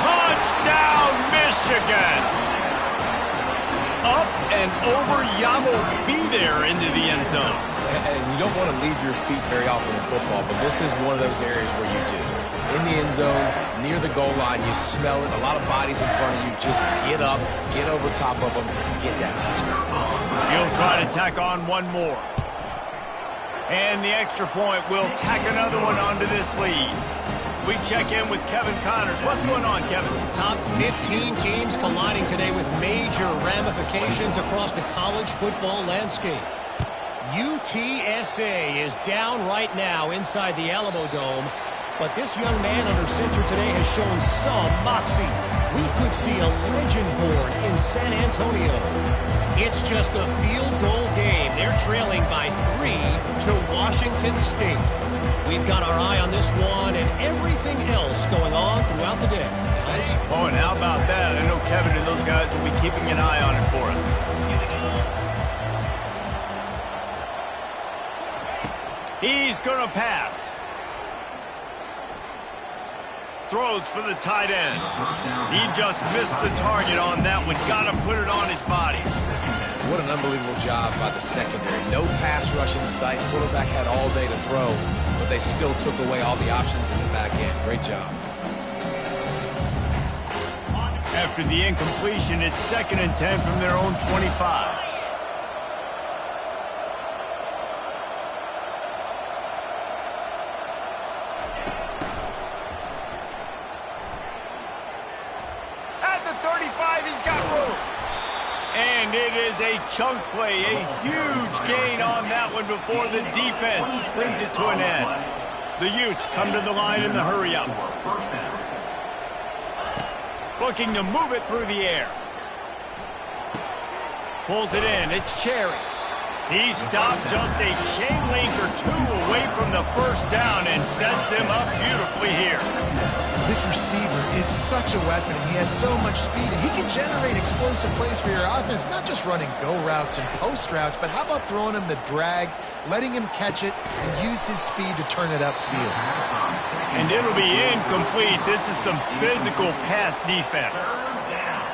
A: Touchdown, Michigan. Up and over. Yamo be there into the end zone.
B: And you don't want to leave your feet very often in football, but this is one of those areas where you do. In the end zone, near the goal line, you smell it. A lot of bodies in front of you. Just get up, get over top of them, get that touchdown.
A: He'll try to tack on one more. And the extra point will tack another one onto this lead. We check in with Kevin Connors. What's going on, Kevin?
E: Top 15 teams colliding today with major ramifications across the college football landscape. UTSA is down right now inside the Alamo Dome, but this young man under center today has shown some moxie. We could see a legend born in San Antonio. It's just a field goal game. They're trailing by 3 to Washington State. We've got our eye on this one and everything else going on throughout the day. Guys?
A: Oh, and how about that? I know Kevin and those guys will be keeping an eye on it for us. He's going to pass. Throws for the tight end. He just missed the target on that one. Got to put it on his body.
B: What an unbelievable job by the secondary. No pass rush in sight. Quarterback had all day to throw, but they still took away all the options in the back end. Great job.
A: After the incompletion, it's 2nd and 10 from their own 25. And it is a chunk play, a huge gain on that one before the defense brings it to an end. The Utes come to the line in the hurry-up. Looking to move it through the air. Pulls it in. It's Cherry. He stopped just a chain link or two away from the first down and sets them up beautifully here.
C: This receiver is such a weapon, and he has so much speed, and he can generate explosive plays for your offense, not just running go routes and post routes, but how about throwing him the drag, letting him catch it, and use his speed to turn it upfield.
A: And it'll be incomplete. This is some physical pass defense.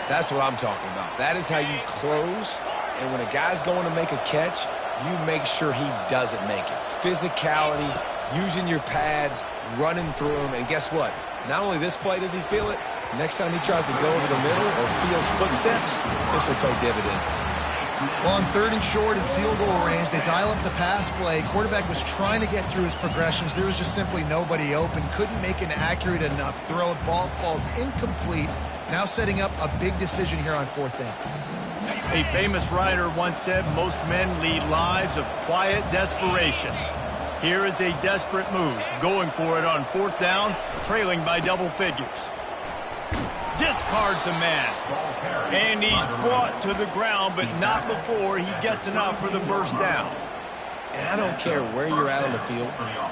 B: That's what I'm talking about. That is how you close, and when a guy's going to make a catch, you make sure he doesn't make it. Physicality, using your pads, running through them, and guess what? Not only this play does he feel it, next time he tries to go over the middle or feels footsteps, this will pay dividends.
C: Well, on 3rd and short and field goal range, they dial up the pass play. Quarterback was trying to get through his progressions. There was just simply nobody open. Couldn't make an accurate enough throw. Ball falls incomplete. Now setting up a big decision here on 4th down.
A: A famous writer once said, most men lead lives of quiet desperation. Here is a desperate move, going for it on 4th down, trailing by double figures. Discards a man. And he's brought to the ground, but not before he gets enough for the first down.
B: And I don't care where you're at on the field.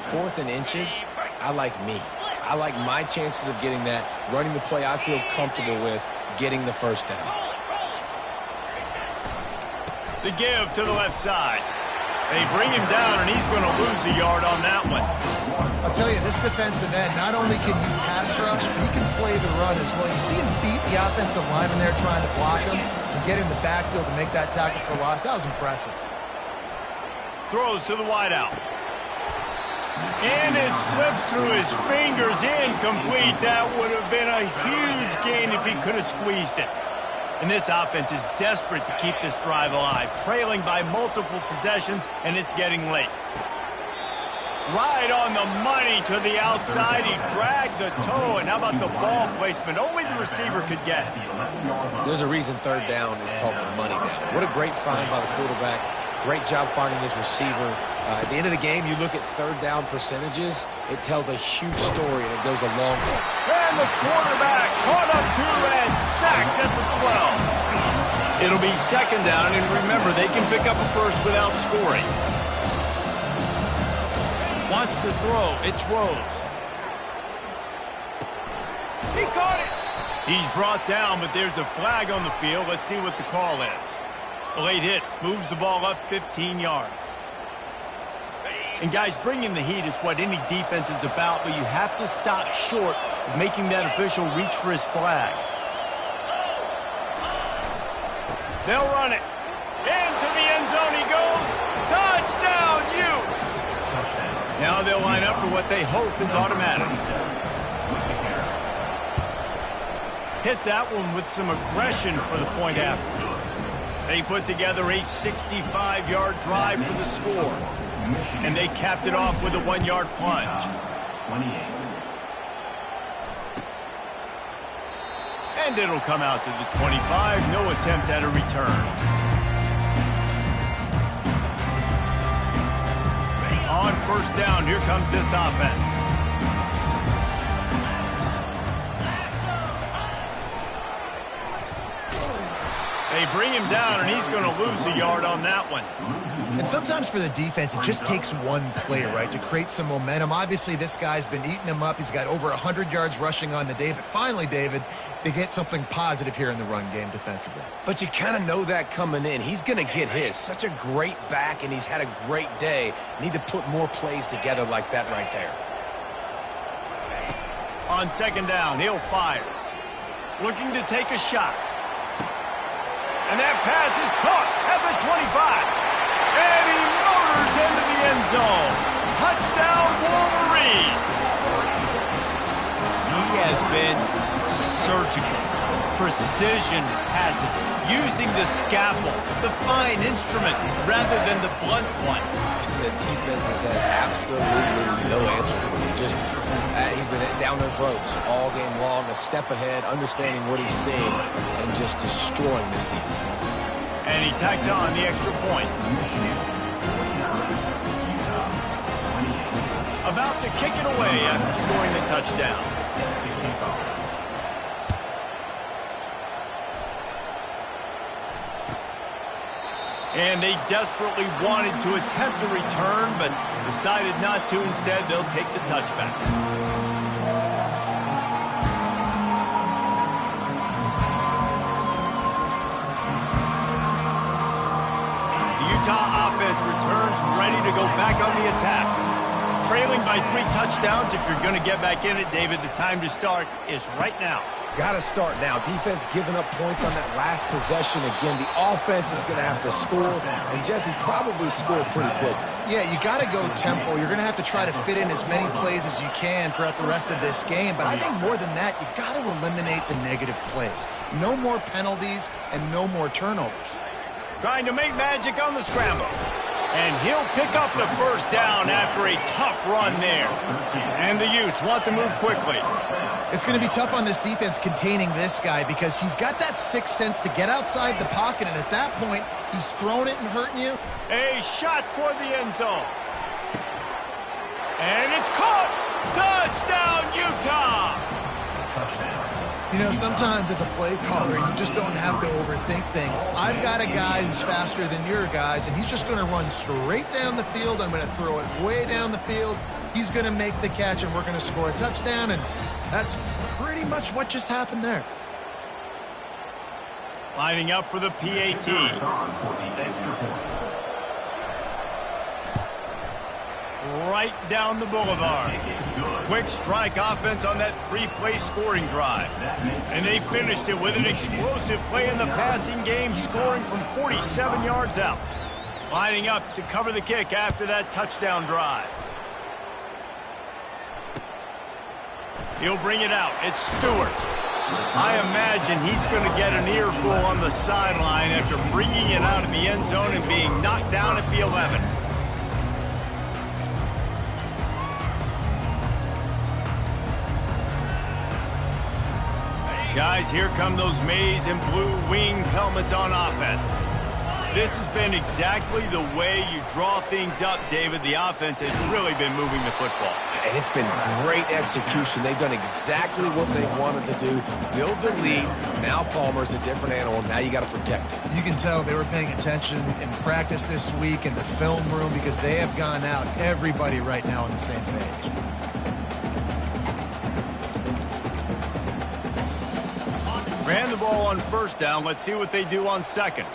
B: 4th and inches, I like me. I like my chances of getting that, running the play I feel comfortable with, getting the first down.
A: The give to the left side. They bring him down, and he's going to lose a yard on that one.
C: I'll tell you, this defensive end, not only can he pass rush, but he can play the run as well. You see him beat the offensive lineman there trying to block him and get in the backfield to make that tackle for loss. That was impressive.
A: Throws to the wideout. And it slips through his fingers, incomplete. That would have been a huge gain if he could have squeezed it. And this offense is desperate to keep this drive alive, trailing by multiple possessions, and it's getting late. Right on the money to the outside. He dragged the toe, and how about the ball placement? Only the receiver could get.
B: There's a reason 3rd down is called the money down. What a great find by the quarterback. Great job finding his receiver. At the end of the game, you look at 3rd down percentages, it tells a huge story, and it goes a long way.
A: And the quarterback caught up to and sacked at the 12. It'll be 2nd down, and remember, they can pick up a first without scoring. Wants to throw. It's Rose. He caught it. He's brought down, but there's a flag on the field. Let's see what the call is. A late hit moves the ball up 15 yards. And guys, bringing the heat is what any defense is about, but you have to stop short of making that official reach for his flag. They'll run it. Into the end zone he goes. Touchdown, Utes! Now they'll line up for what they hope is automatic. Hit that one with some aggression for the point after. They put together a 65-yard drive for the score. And they capped it off with a 1-yard plunge.
D: 28.
A: And it'll come out to the 25. No attempt at a return. On 1st down, here comes this offense. They bring him down, and he's going to lose a yard on that one.
C: And sometimes for the defense, it just takes one play, right, to create some momentum. Obviously, this guy's been eating him up. He's got over 100 yards rushing on the day. But finally, David, they get something positive here in the run game defensively.
B: But you kind of know that coming in. He's going to get his. Such a great back, and he's had a great day. Need to put more plays together like that right there.
A: On 2nd down, he'll fire. Looking to take a shot. And that pass is caught at the 25. And he motors into the end zone. Touchdown, Wolverine. He has been surgical. Precision passes. Using the scalpel, the fine instrument, rather than the blunt one.
B: The defense has had absolutely no answer for him. Just, he's been down their throats all game long, a step ahead, understanding what he's seeing, and just destroying this defense.
A: And he tacked on the extra point. About to kick it away after scoring the touchdown. And they desperately wanted to attempt a return, but decided not to. Instead, they'll take the touchback. The Utah offense returns ready to go back on the attack. Trailing by 3 touchdowns. If you're going to get back in it, David, the time to start is right now.
B: Got to start now. Defense giving up points on that last possession. Again, the offense is going to have to score, and Jesse probably scored pretty quick.
C: Yeah, you got to go tempo. You're going to have to try to fit in as many plays as you can throughout the rest of this game. But I think more than that, you got to eliminate the negative plays. No more penalties and no more turnovers.
A: Trying to make magic on the scramble. And he'll pick up the first down after a tough run there. And the Utes want to move quickly.
C: It's going to be tough on this defense containing this guy because he's got that sixth sense to get outside the pocket, and at that point, he's throwing it and hurting you.
A: A shot toward the end zone. And it's caught! Touchdown, Utah!
C: You know, sometimes as a play caller, you just don't have to overthink things. I've got a guy who's faster than your guys, and he's just going to run straight down the field. I'm going to throw it way down the field. He's going to make the catch, and we're going to score a touchdown, and that's pretty much what just happened there.
A: Lining up for the PAT. Right down the boulevard. Quick strike offense on that three-play scoring drive. And they finished it with an explosive play in the passing game, scoring from 47 yards out. Lining up to cover the kick after that touchdown drive. He'll bring it out. It's Stewart. I imagine he's going to get an earful on the sideline after bringing it out of the end zone and being knocked down at the 11. Guys, here come those maize and blue winged helmets on offense. This has been exactly the way you draw things up, David. The offense has really been moving the football.
B: And it's been great execution. They've done exactly what they wanted to do. Build the lead. Now Palmer's a different animal. Now you got to protect it.
C: You can tell they were paying attention in practice this week in the film room because they have gone out, everybody right now on the same page.
A: Ran the ball on first down. Let's see what they do on second.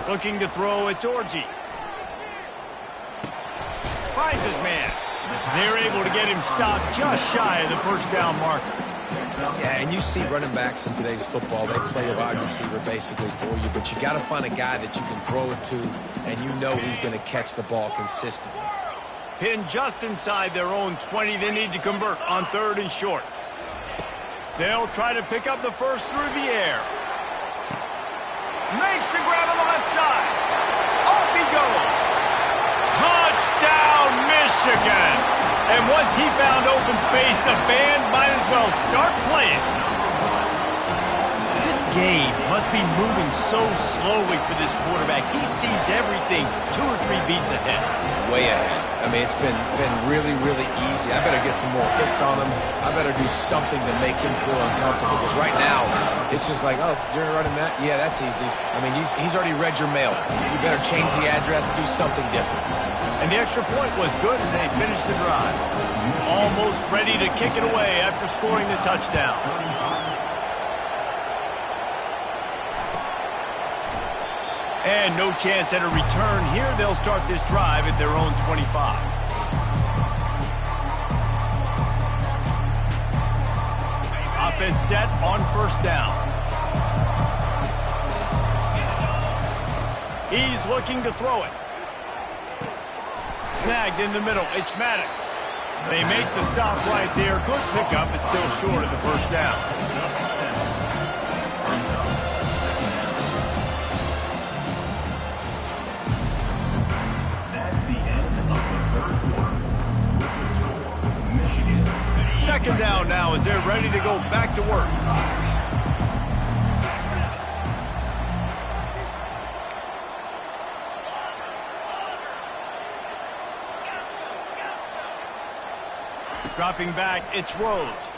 A: Looking to throw, it's Orji. Finds his man. They're able to get him stopped just shy of the first down marker.
B: Yeah, and you see running backs in today's football, they play a wide receiver basically for you, but you got to find a guy that you can throw it to, and you know he's going to catch the ball consistently.
A: Pinned just inside their own 20. They need to convert on third and short. They'll try to pick up the first through the air. Makes the grab on the left side. Off he goes. Touchdown, Michigan. And once he found open space, the band might as well start playing. This game must be moving so slowly for this quarterback. He sees everything 2 or 3 beats ahead.
B: Way ahead. I mean, it's been really, really easy. I better get some more hits on him. I better do something to make him feel uncomfortable. Because right now, it's just like, oh, you're running that? Yeah, that's easy. I mean, he's already read your mail. You better change the address, do something different.
A: And the extra point was good as they finished the drive. Almost ready to kick it away after scoring the touchdown. And no chance at a return here. They'll start this drive at their own 25. Offense set on first down. He's looking to throw it. Snagged in the middle. It's Maddox. They make the stop right there. Good pickup. It's still short of the first down. Second down now as they're ready to go back to work. Dropping back, it's Rose.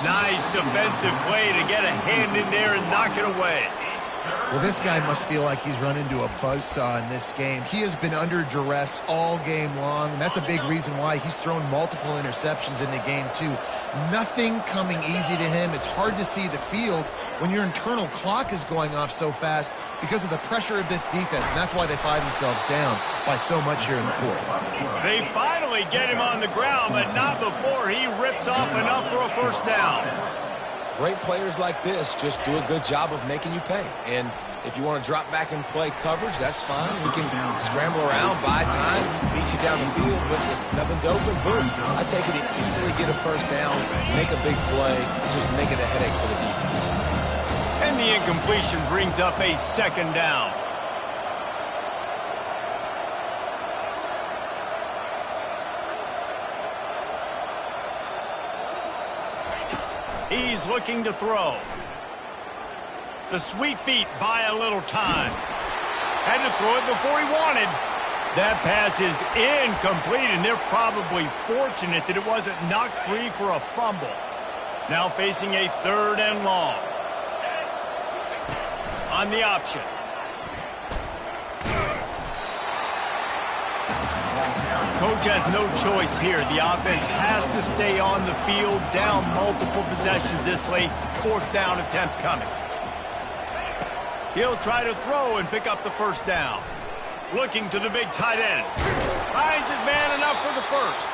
A: Nice defensive play to get a hand in there and knock it away.
C: Well, this guy must feel like he's run into a buzzsaw in this game. He has been under duress all game long, and that's a big reason why he's thrown multiple interceptions in the game, too. Nothing coming easy to him. It's hard to see the field when your internal clock is going off so fast because of the pressure of this defense, and that's why they find themselves down by so much here in the fourth.
A: They finally get him on the ground, but not before he rips off enough for a first down.
B: Great players like this just do a good job of making you pay. And if you want to drop back and play coverage, that's fine. He can scramble around, buy time, beat you down the field, but if nothing's open, boom. I take it to easily get a first down, make a big play, just make it a headache for the defense.
A: And the incompletion brings up a second down. He's looking to throw. The sweet feet buy a little time. Had to throw it before he wanted. That pass is incomplete, and they're probably fortunate that it wasn't knocked free for a fumble. Now facing a 3rd and long. On the option. Coach has no choice here. The offense has to stay on the field, down multiple possessions this late. 4th down attempt coming. He'll try to throw and pick up the 1st down. Looking to the big tight end. Finds his man enough for the 1st.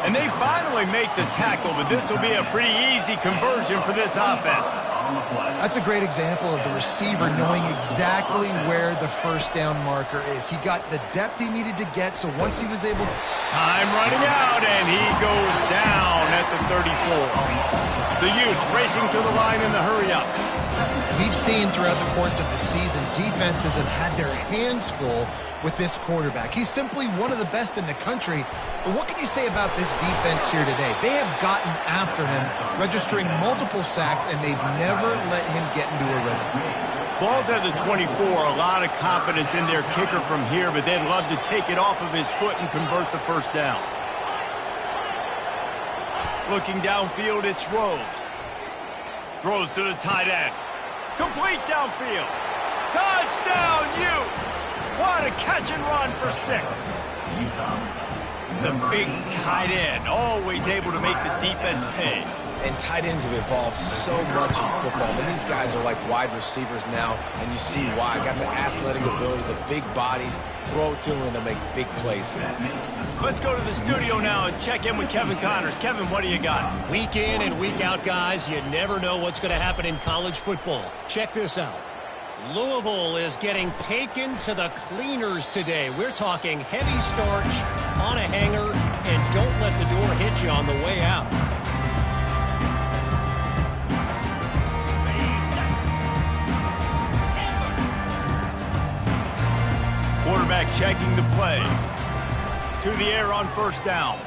A: And they finally make the tackle, but this will be a pretty easy conversion for this offense.
C: That's a great example of the receiver knowing exactly where the 1st down marker is. He got the depth he needed to get, so once he was able...
A: Time running out, and he goes down at the 34. The Utes racing to the line in the hurry-up.
C: We've seen throughout the course of the season, defenses have had their hands full with this quarterback. He's simply one of the best in the country. But what can you say about this defense here today? They have gotten after him, registering multiple sacks, and they've never let him get into a rhythm.
A: Ball's at the 24, a lot of confidence in their kicker from here, but they'd love to take it off of his foot and convert the 1st down. Looking downfield, it's Rose. Throws to the tight end. Complete downfield. Touchdown, Utes! What a catch and run for 6. The big tight end, always able to make the defense pay.
B: And tight ends have evolved so much in football. I mean, these guys are like wide receivers now, and you see why. Got the athletic ability, the big bodies, throw it to them, and they'll make big plays for them.
A: Let's go to the studio now and check in with Kevin Connors. Kevin, what do you got?
E: Week in and week out, guys, you never know what's going to happen in college football. Check this out. Louisville is getting taken to the cleaners today. We're talking heavy starch on a hanger, and don't let the door hit you on the way out.
A: Quarterback checking the play. To the air on 1st down.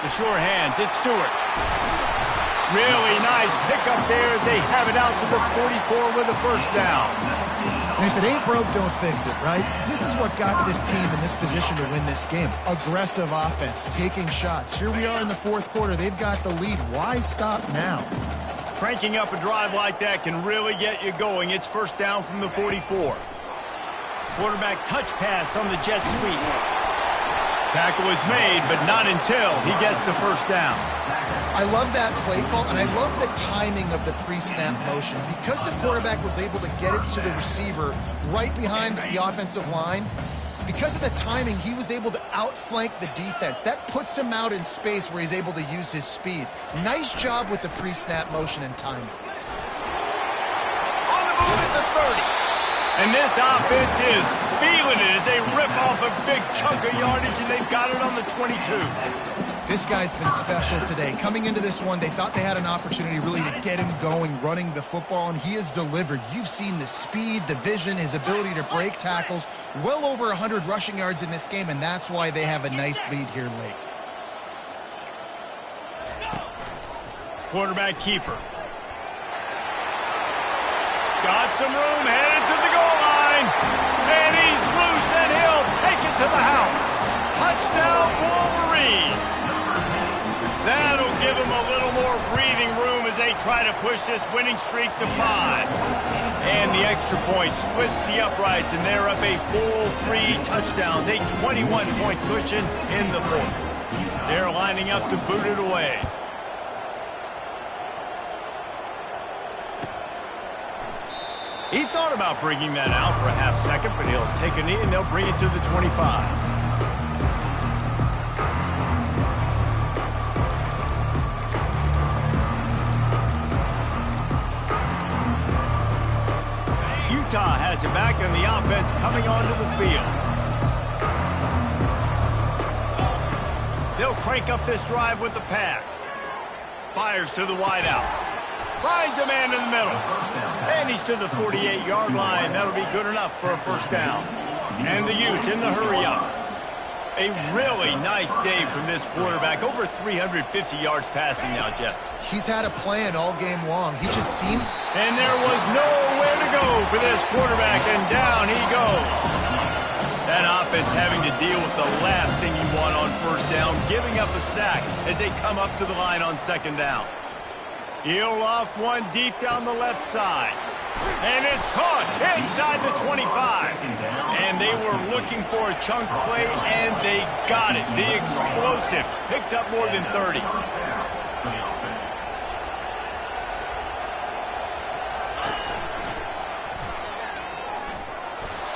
A: The sure hands, it's Stewart. Really nice pickup there as they have it out to the 44 with a 1st down.
C: And if it ain't broke, don't fix it, right? This is what got this team in this position to win this game. Aggressive offense, taking shots. Here we are in the 4th quarter. They've got the lead. Why stop now?
A: Cranking up a drive like that can really get you going. It's 1st down from the 44. Quarterback touch pass on the jet sweep. Tackle is made, but not until he gets the 1st down.
C: I love that play call, and I love the timing of the pre-snap motion. Because the quarterback was able to get it to the receiver right behind the offensive line, because of the timing, he was able to outflank the defense. That puts him out in space where he's able to use his speed. Nice job with the pre-snap motion and timing.
A: On the move at the 30. And this offense is feeling it as they rip off a big chunk of yardage, and they've got it on the 22.
C: This guy's been special today. Coming into this one, they thought they had an opportunity really to get him going, running the football, and he has delivered. You've seen the speed, the vision, his ability to break tackles. Well over 100 rushing yards in this game, and that's why they have a nice lead here late.
A: Quarterback keeper. Got some room, headed to the goal line. And he's loose, and he'll take it to the house. Touchdown, Wolverines. That'll give him a little more breathing room as they try to push this winning streak to 5. And the extra point splits the uprights, and they're up a full 3 touchdowns, a 21-point cushion in the 4th. They're lining up to boot it away. He thought about bringing that out for a half second, but he'll take a knee and they'll bring it to the 25. Utah has it back and the offense coming onto the field. They'll crank up this drive with the pass. Fires to the wideout. Finds a man in the middle. And he's to the 48-yard line. That'll be good enough for a 1st down. And the Utes in the hurry-up. A really nice day from this quarterback. Over 350 yards passing now, Jeff.
C: He's had a plan all game long. He just seemed...
A: And there was nowhere to go for this quarterback, and down he goes. That offense having to deal with the last thing you want on first down, giving up a sack as they come up to the line on second down. He'll loft one deep down the left side. And it's caught inside the 25. And they were looking for a chunk play, and they got it. The explosive picks up more than 30.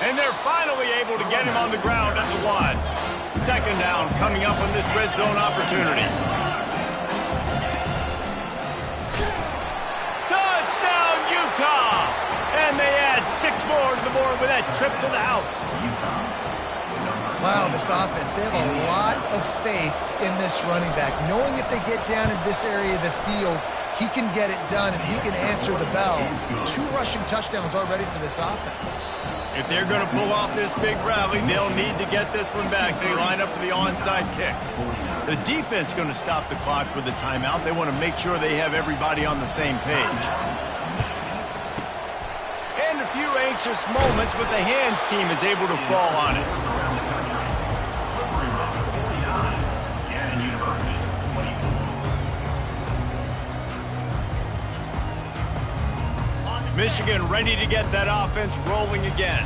A: And they're finally able to get him on the ground at the 1. Second down coming up on this red zone opportunity. Touchdown, Utah! And they add 6 more to the board with that trip to the house.
C: Wow, this offense, they have a lot of faith in this running back. Knowing if they get down in this area of the field, he can get it done and he can answer the bell. 2 rushing touchdowns already for this offense.
A: If they're going to pull off this big rally, they'll need to get this one back. They line up for the onside kick. The defense going to stop the clock with a timeout. They want to make sure they have everybody on the same page. And a few anxious moments, but the hands team is able to fall on it. Michigan ready to get that offense rolling again.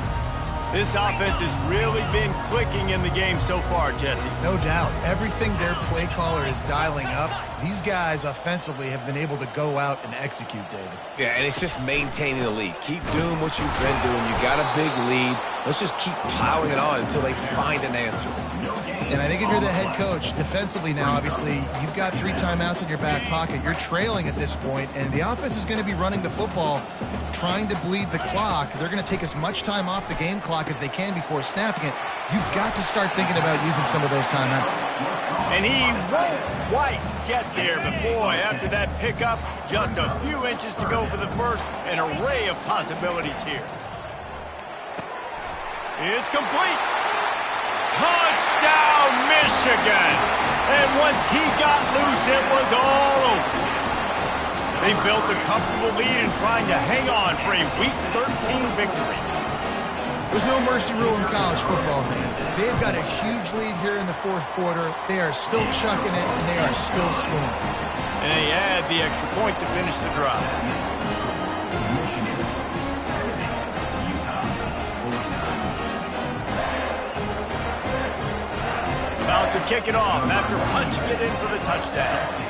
A: This offense has really been clicking in the game so far, Jesse.
C: No doubt. Everything their play caller is dialing up, these guys offensively have been able to go out and execute, David.
B: Yeah, and it's just maintaining the lead. Keep doing what you've been doing. You got a big lead. Let's just keep plowing it on until they find an answer.
C: And I think if you're the head coach, defensively now, obviously, you've got 3 timeouts in your back pocket. You're trailing at this point, and the offense is going to be running the football, trying to bleed the clock. They're going to take as much time off the game clock as they can before snapping it. You've got to start thinking about using some of those timeouts.
A: And he won't quite get there, but boy, after that pickup, just a few inches to go for the first, an array of possibilities here. It's complete. Touchdown, Michigan! And once he got loose, it was all over. They built a comfortable lead and trying to hang on for a Week 13 victory.
C: There's no mercy rule in college football, man. They've got a huge lead here in the 4th quarter. They are still chucking it, and they are still scoring.
A: And they add the extra point to finish the drive. About to kick it off after punching it in for the touchdown.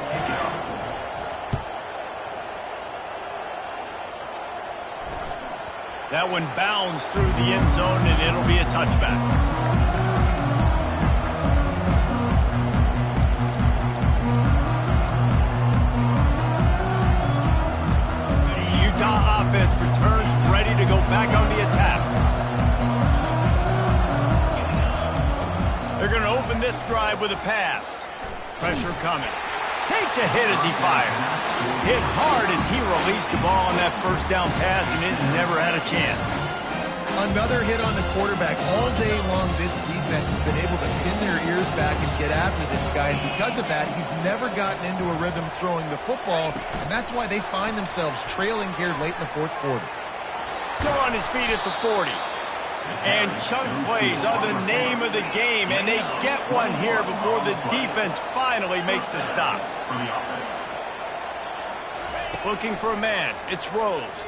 A: That one bounds through the end zone, and it'll be a touchback. The Utah offense returns ready to go back on the attack. They're going to open this drive with a pass. Pressure coming. Takes a hit as he fires. Hit hard as he released the ball on that first down pass, and it never had a chance.
C: Another hit on the quarterback. All day long, this defense has been able to pin their ears back and get after this guy, and because of that, he's never gotten into a rhythm throwing the football, and that's why they find themselves trailing here late in the 4th quarter.
A: Still on his feet at the 40. And chunk plays are the name of the game, and they get one here before the defense finally makes the stop. Looking for a man. It's Rose.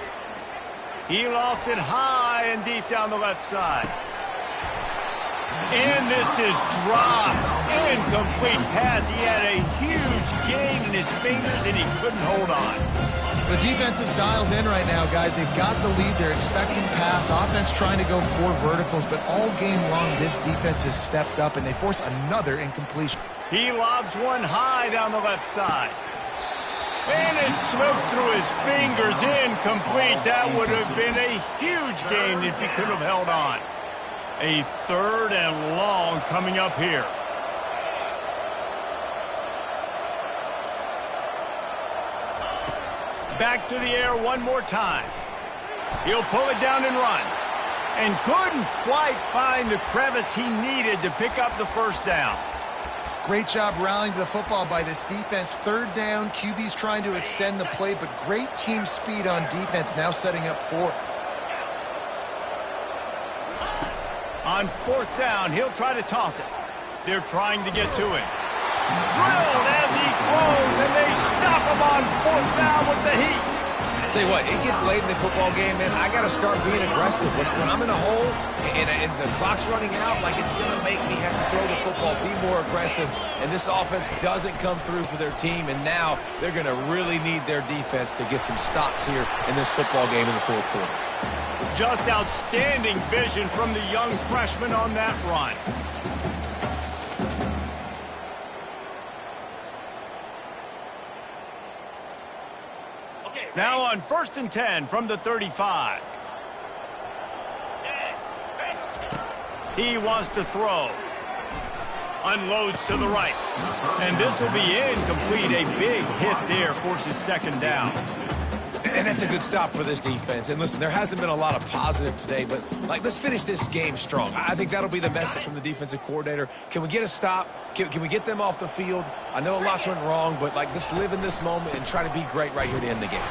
A: He lofts it high and deep down the left side. And this is dropped. Incomplete pass. He had a huge gain in his fingers, and he couldn't hold on.
C: The defense is dialed in right now, guys. They've got the lead. They're expecting pass. Offense trying to go 4 verticals, but all game long, this defense has stepped up, and they force another incompletion.
A: He lobs one high down the left side. And it slips through his fingers. Incomplete. That would have been a huge gain if he could have held on. A 3rd and long coming up here. Back to the air one more time. He'll pull it down and run. And couldn't quite find the crevice he needed to pick up the first down.
C: Great job rallying to the football by this defense. Third down, QB's trying to extend the play, but great team speed on defense, now setting up fourth.
A: On fourth down, he'll try to toss it. They're trying to get to him. Drilled as he throws, and they stop him on fourth down with the heat.
B: Tell you what, it gets late in the football game, man. I got to start being aggressive. When I'm in a hole and the clock's running out, like it's going to make me have to throw the football, be more aggressive. And this offense doesn't come through for their team, and now they're going to really need their defense to get some stops here in this football game in the fourth quarter.
A: Just outstanding vision from the young freshman on that run. Now on 1st and 10 from the 35. He wants to throw. Unloads to the right. And this will be incomplete. A big hit there forces second down.
B: And that's a good stop for this defense. And listen, there hasn't been a lot of positive today, but let's finish this game strong. I think that'll be the message from the defensive coordinator. Can we get a stop? Can we get them off the field? I know lots went wrong, but let's live in this moment and try to be great right here to end the game.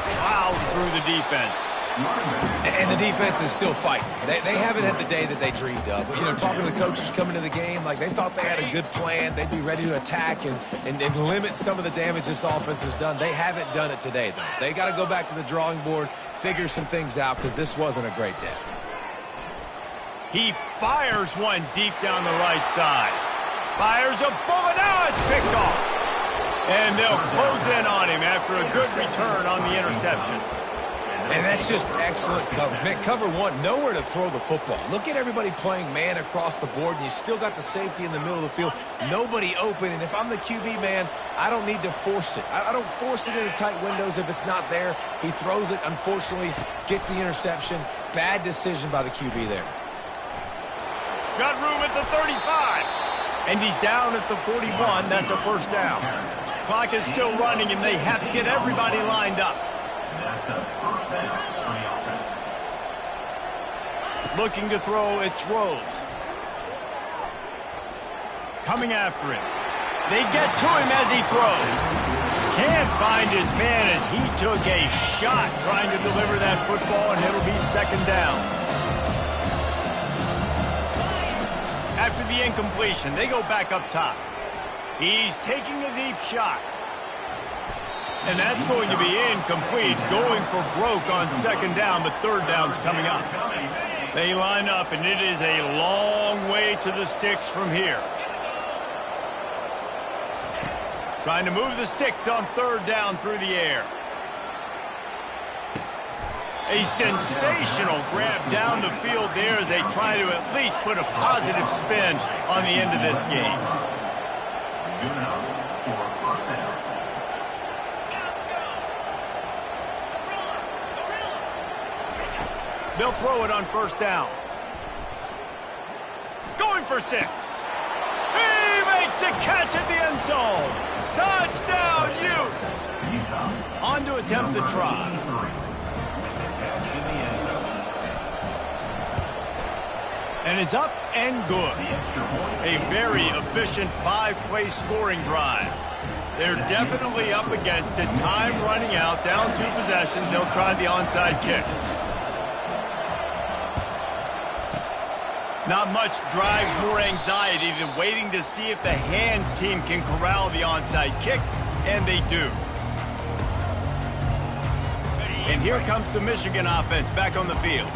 A: Plows through the defense.
B: And the defense is still fighting. They haven't had the day that they dreamed of. But, talking to the coaches coming to the game, they thought they had a good plan. They'd be ready to attack and limit some of the damage this offense has done. They haven't done it today, though. They got to go back to the drawing board, figure some things out, because this wasn't a great day.
A: He fires one deep down the right side. Fires a bullet. Now it's picked off. And they'll close in on him after a good return on the interception.
B: And that's just excellent coverage. Man, cover one, nowhere to throw the football. Look at everybody playing man across the board, and you still got the safety in the middle of the field. Nobody open, and if I'm the QB, man, I don't need to force it. I don't force it into tight windows if it's not there. He throws it, unfortunately, gets the interception. Bad decision by the QB there.
A: Got room at the 35. And he's down at the 41. That's a first down. Clock is still running, and they have to get everybody lined up.
D: That's a first down for the offense.
A: Looking to throw, it's Rose. Coming after him. They get to him as he throws. Can't find his man as he took a shot trying to deliver that football, and it'll be second down. After the incompletion, they go back up top. He's taking a deep shot. And that's going to be incomplete, going for broke on second down, but third down's coming up. They line up, and it is a long way to the sticks from here. Trying to move the sticks on third down through the air. A sensational grab down the field there as they try to at least put a positive spin on the end of this game.
D: Good enough for first down.
A: They'll throw it on first down. Going for 6. He makes a catch at the end zone. Touchdown, Utes. On to attempt the try. And it's up and good. A very efficient 5-play scoring drive. They're definitely up against it. Time running out, down 2 possessions. They'll try the onside kick. Not much drives more anxiety than waiting to see if the hands team can corral the onside kick, and they do. And here comes the Michigan offense back on the field.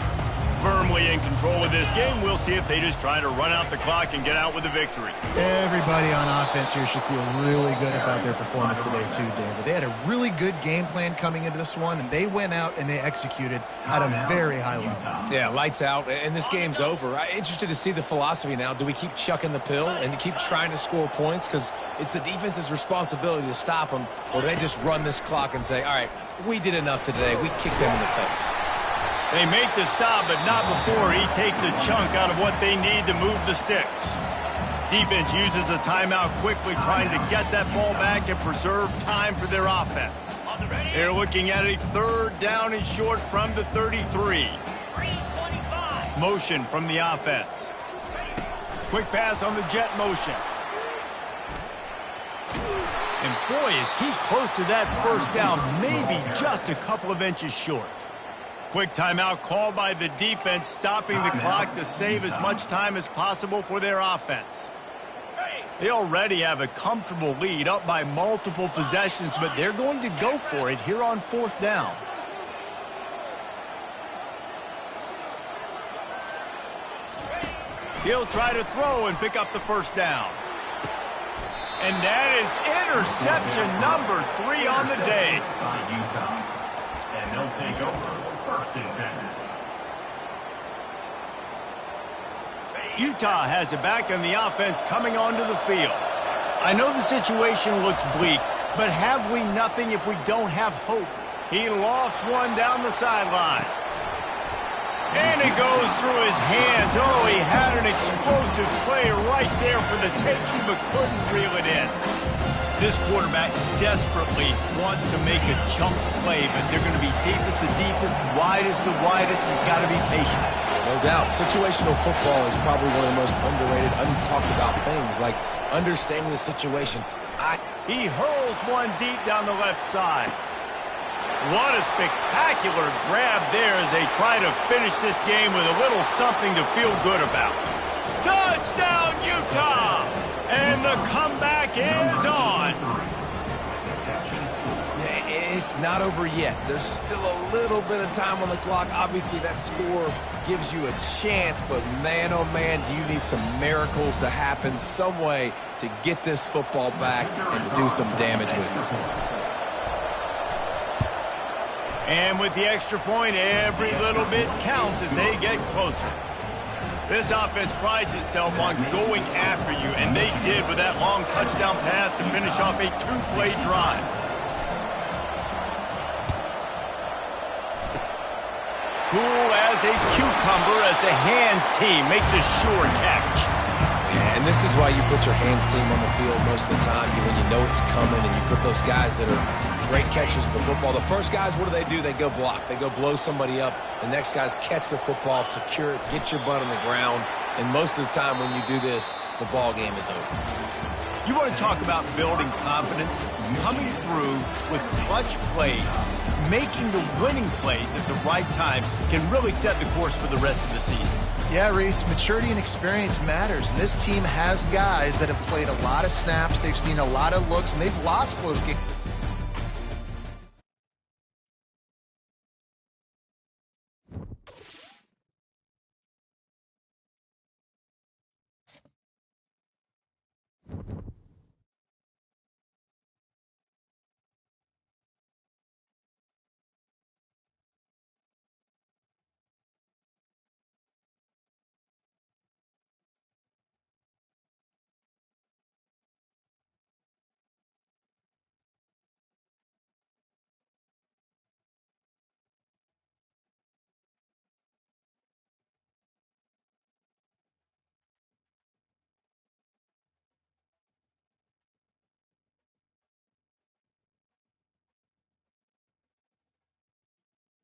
A: Firmly in control of this game. We'll see if they just try to run out the clock and get out with a victory.
C: Everybody on offense here should feel really good about their performance today too, David. They had a really good game plan coming into this one, and they went out and they executed at a very high level.
B: Yeah, lights out, and this game's over. I'm interested to see the philosophy now. Do we keep chucking the pill and keep trying to score points? Because it's the defense's responsibility to stop them, or do they just run this clock and say, all right, we did enough today. We kicked them in the face.
A: They make the stop, but not before he takes a chunk out of what they need to move the sticks. Defense uses a timeout quickly, trying to get that ball back and preserve time for their offense. They're looking at a third down and short from the 33. Motion from the offense. Quick pass on the jet motion. And boy, is he close to that first down, maybe just a couple of inches short. Quick timeout called by the defense, stopping the clock to save as much time as possible for their offense. They already have a comfortable lead, up by multiple possessions, but they're going to go for it here on 4th down. He'll try to throw and pick up the first down. And that is interception number 3 on the day.
D: By Utah. And they'll take over 1st and 10.
A: Utah has it back in the offense coming onto the field. I know the situation looks bleak, but have we nothing if we don't have hope? He lost one down the sideline. And it goes through his hands. Oh, he had an explosive play right there for the taking, but couldn't reel it in. This quarterback desperately wants to make a chunk play, but they're going to be deepest to deepest, widest to widest. He's got to be patient.
B: No doubt. Situational football is probably one of the most underrated, untalked about things, like understanding the situation.
A: He hurls one deep down the left side. What a spectacular grab there as they try to finish this game with a little something to feel good about. Touchdown, Utah! And the comeback is on.
B: It's not over yet. There's still a little bit of time on the clock. Obviously, that score gives you a chance, but man, oh man, do you need some miracles to happen some way to get this football back and to do some damage with it.
A: And with the extra point, every little bit counts as they get closer. This offense prides itself on going after you, and they did with that long touchdown pass to finish off a 2-play drive. Cool as a cucumber as the hands team makes a sure catch.
B: And this is why you put your hands team on the field most of the time, when you know it's coming, and you put those guys that are great catchers of the football. The first guys, what do? They go block. They go blow somebody up. The next guys catch the football, secure it, get your butt on the ground. And most of the time when you do this, the ball game is over.
A: You want to talk about building confidence? Coming through with clutch plays, making the winning plays at the right time can really set the course for the rest of the season.
C: Yeah, Reese, maturity and experience matters. And this team has guys that have played a lot of snaps. They've seen a lot of looks, and they've lost close games.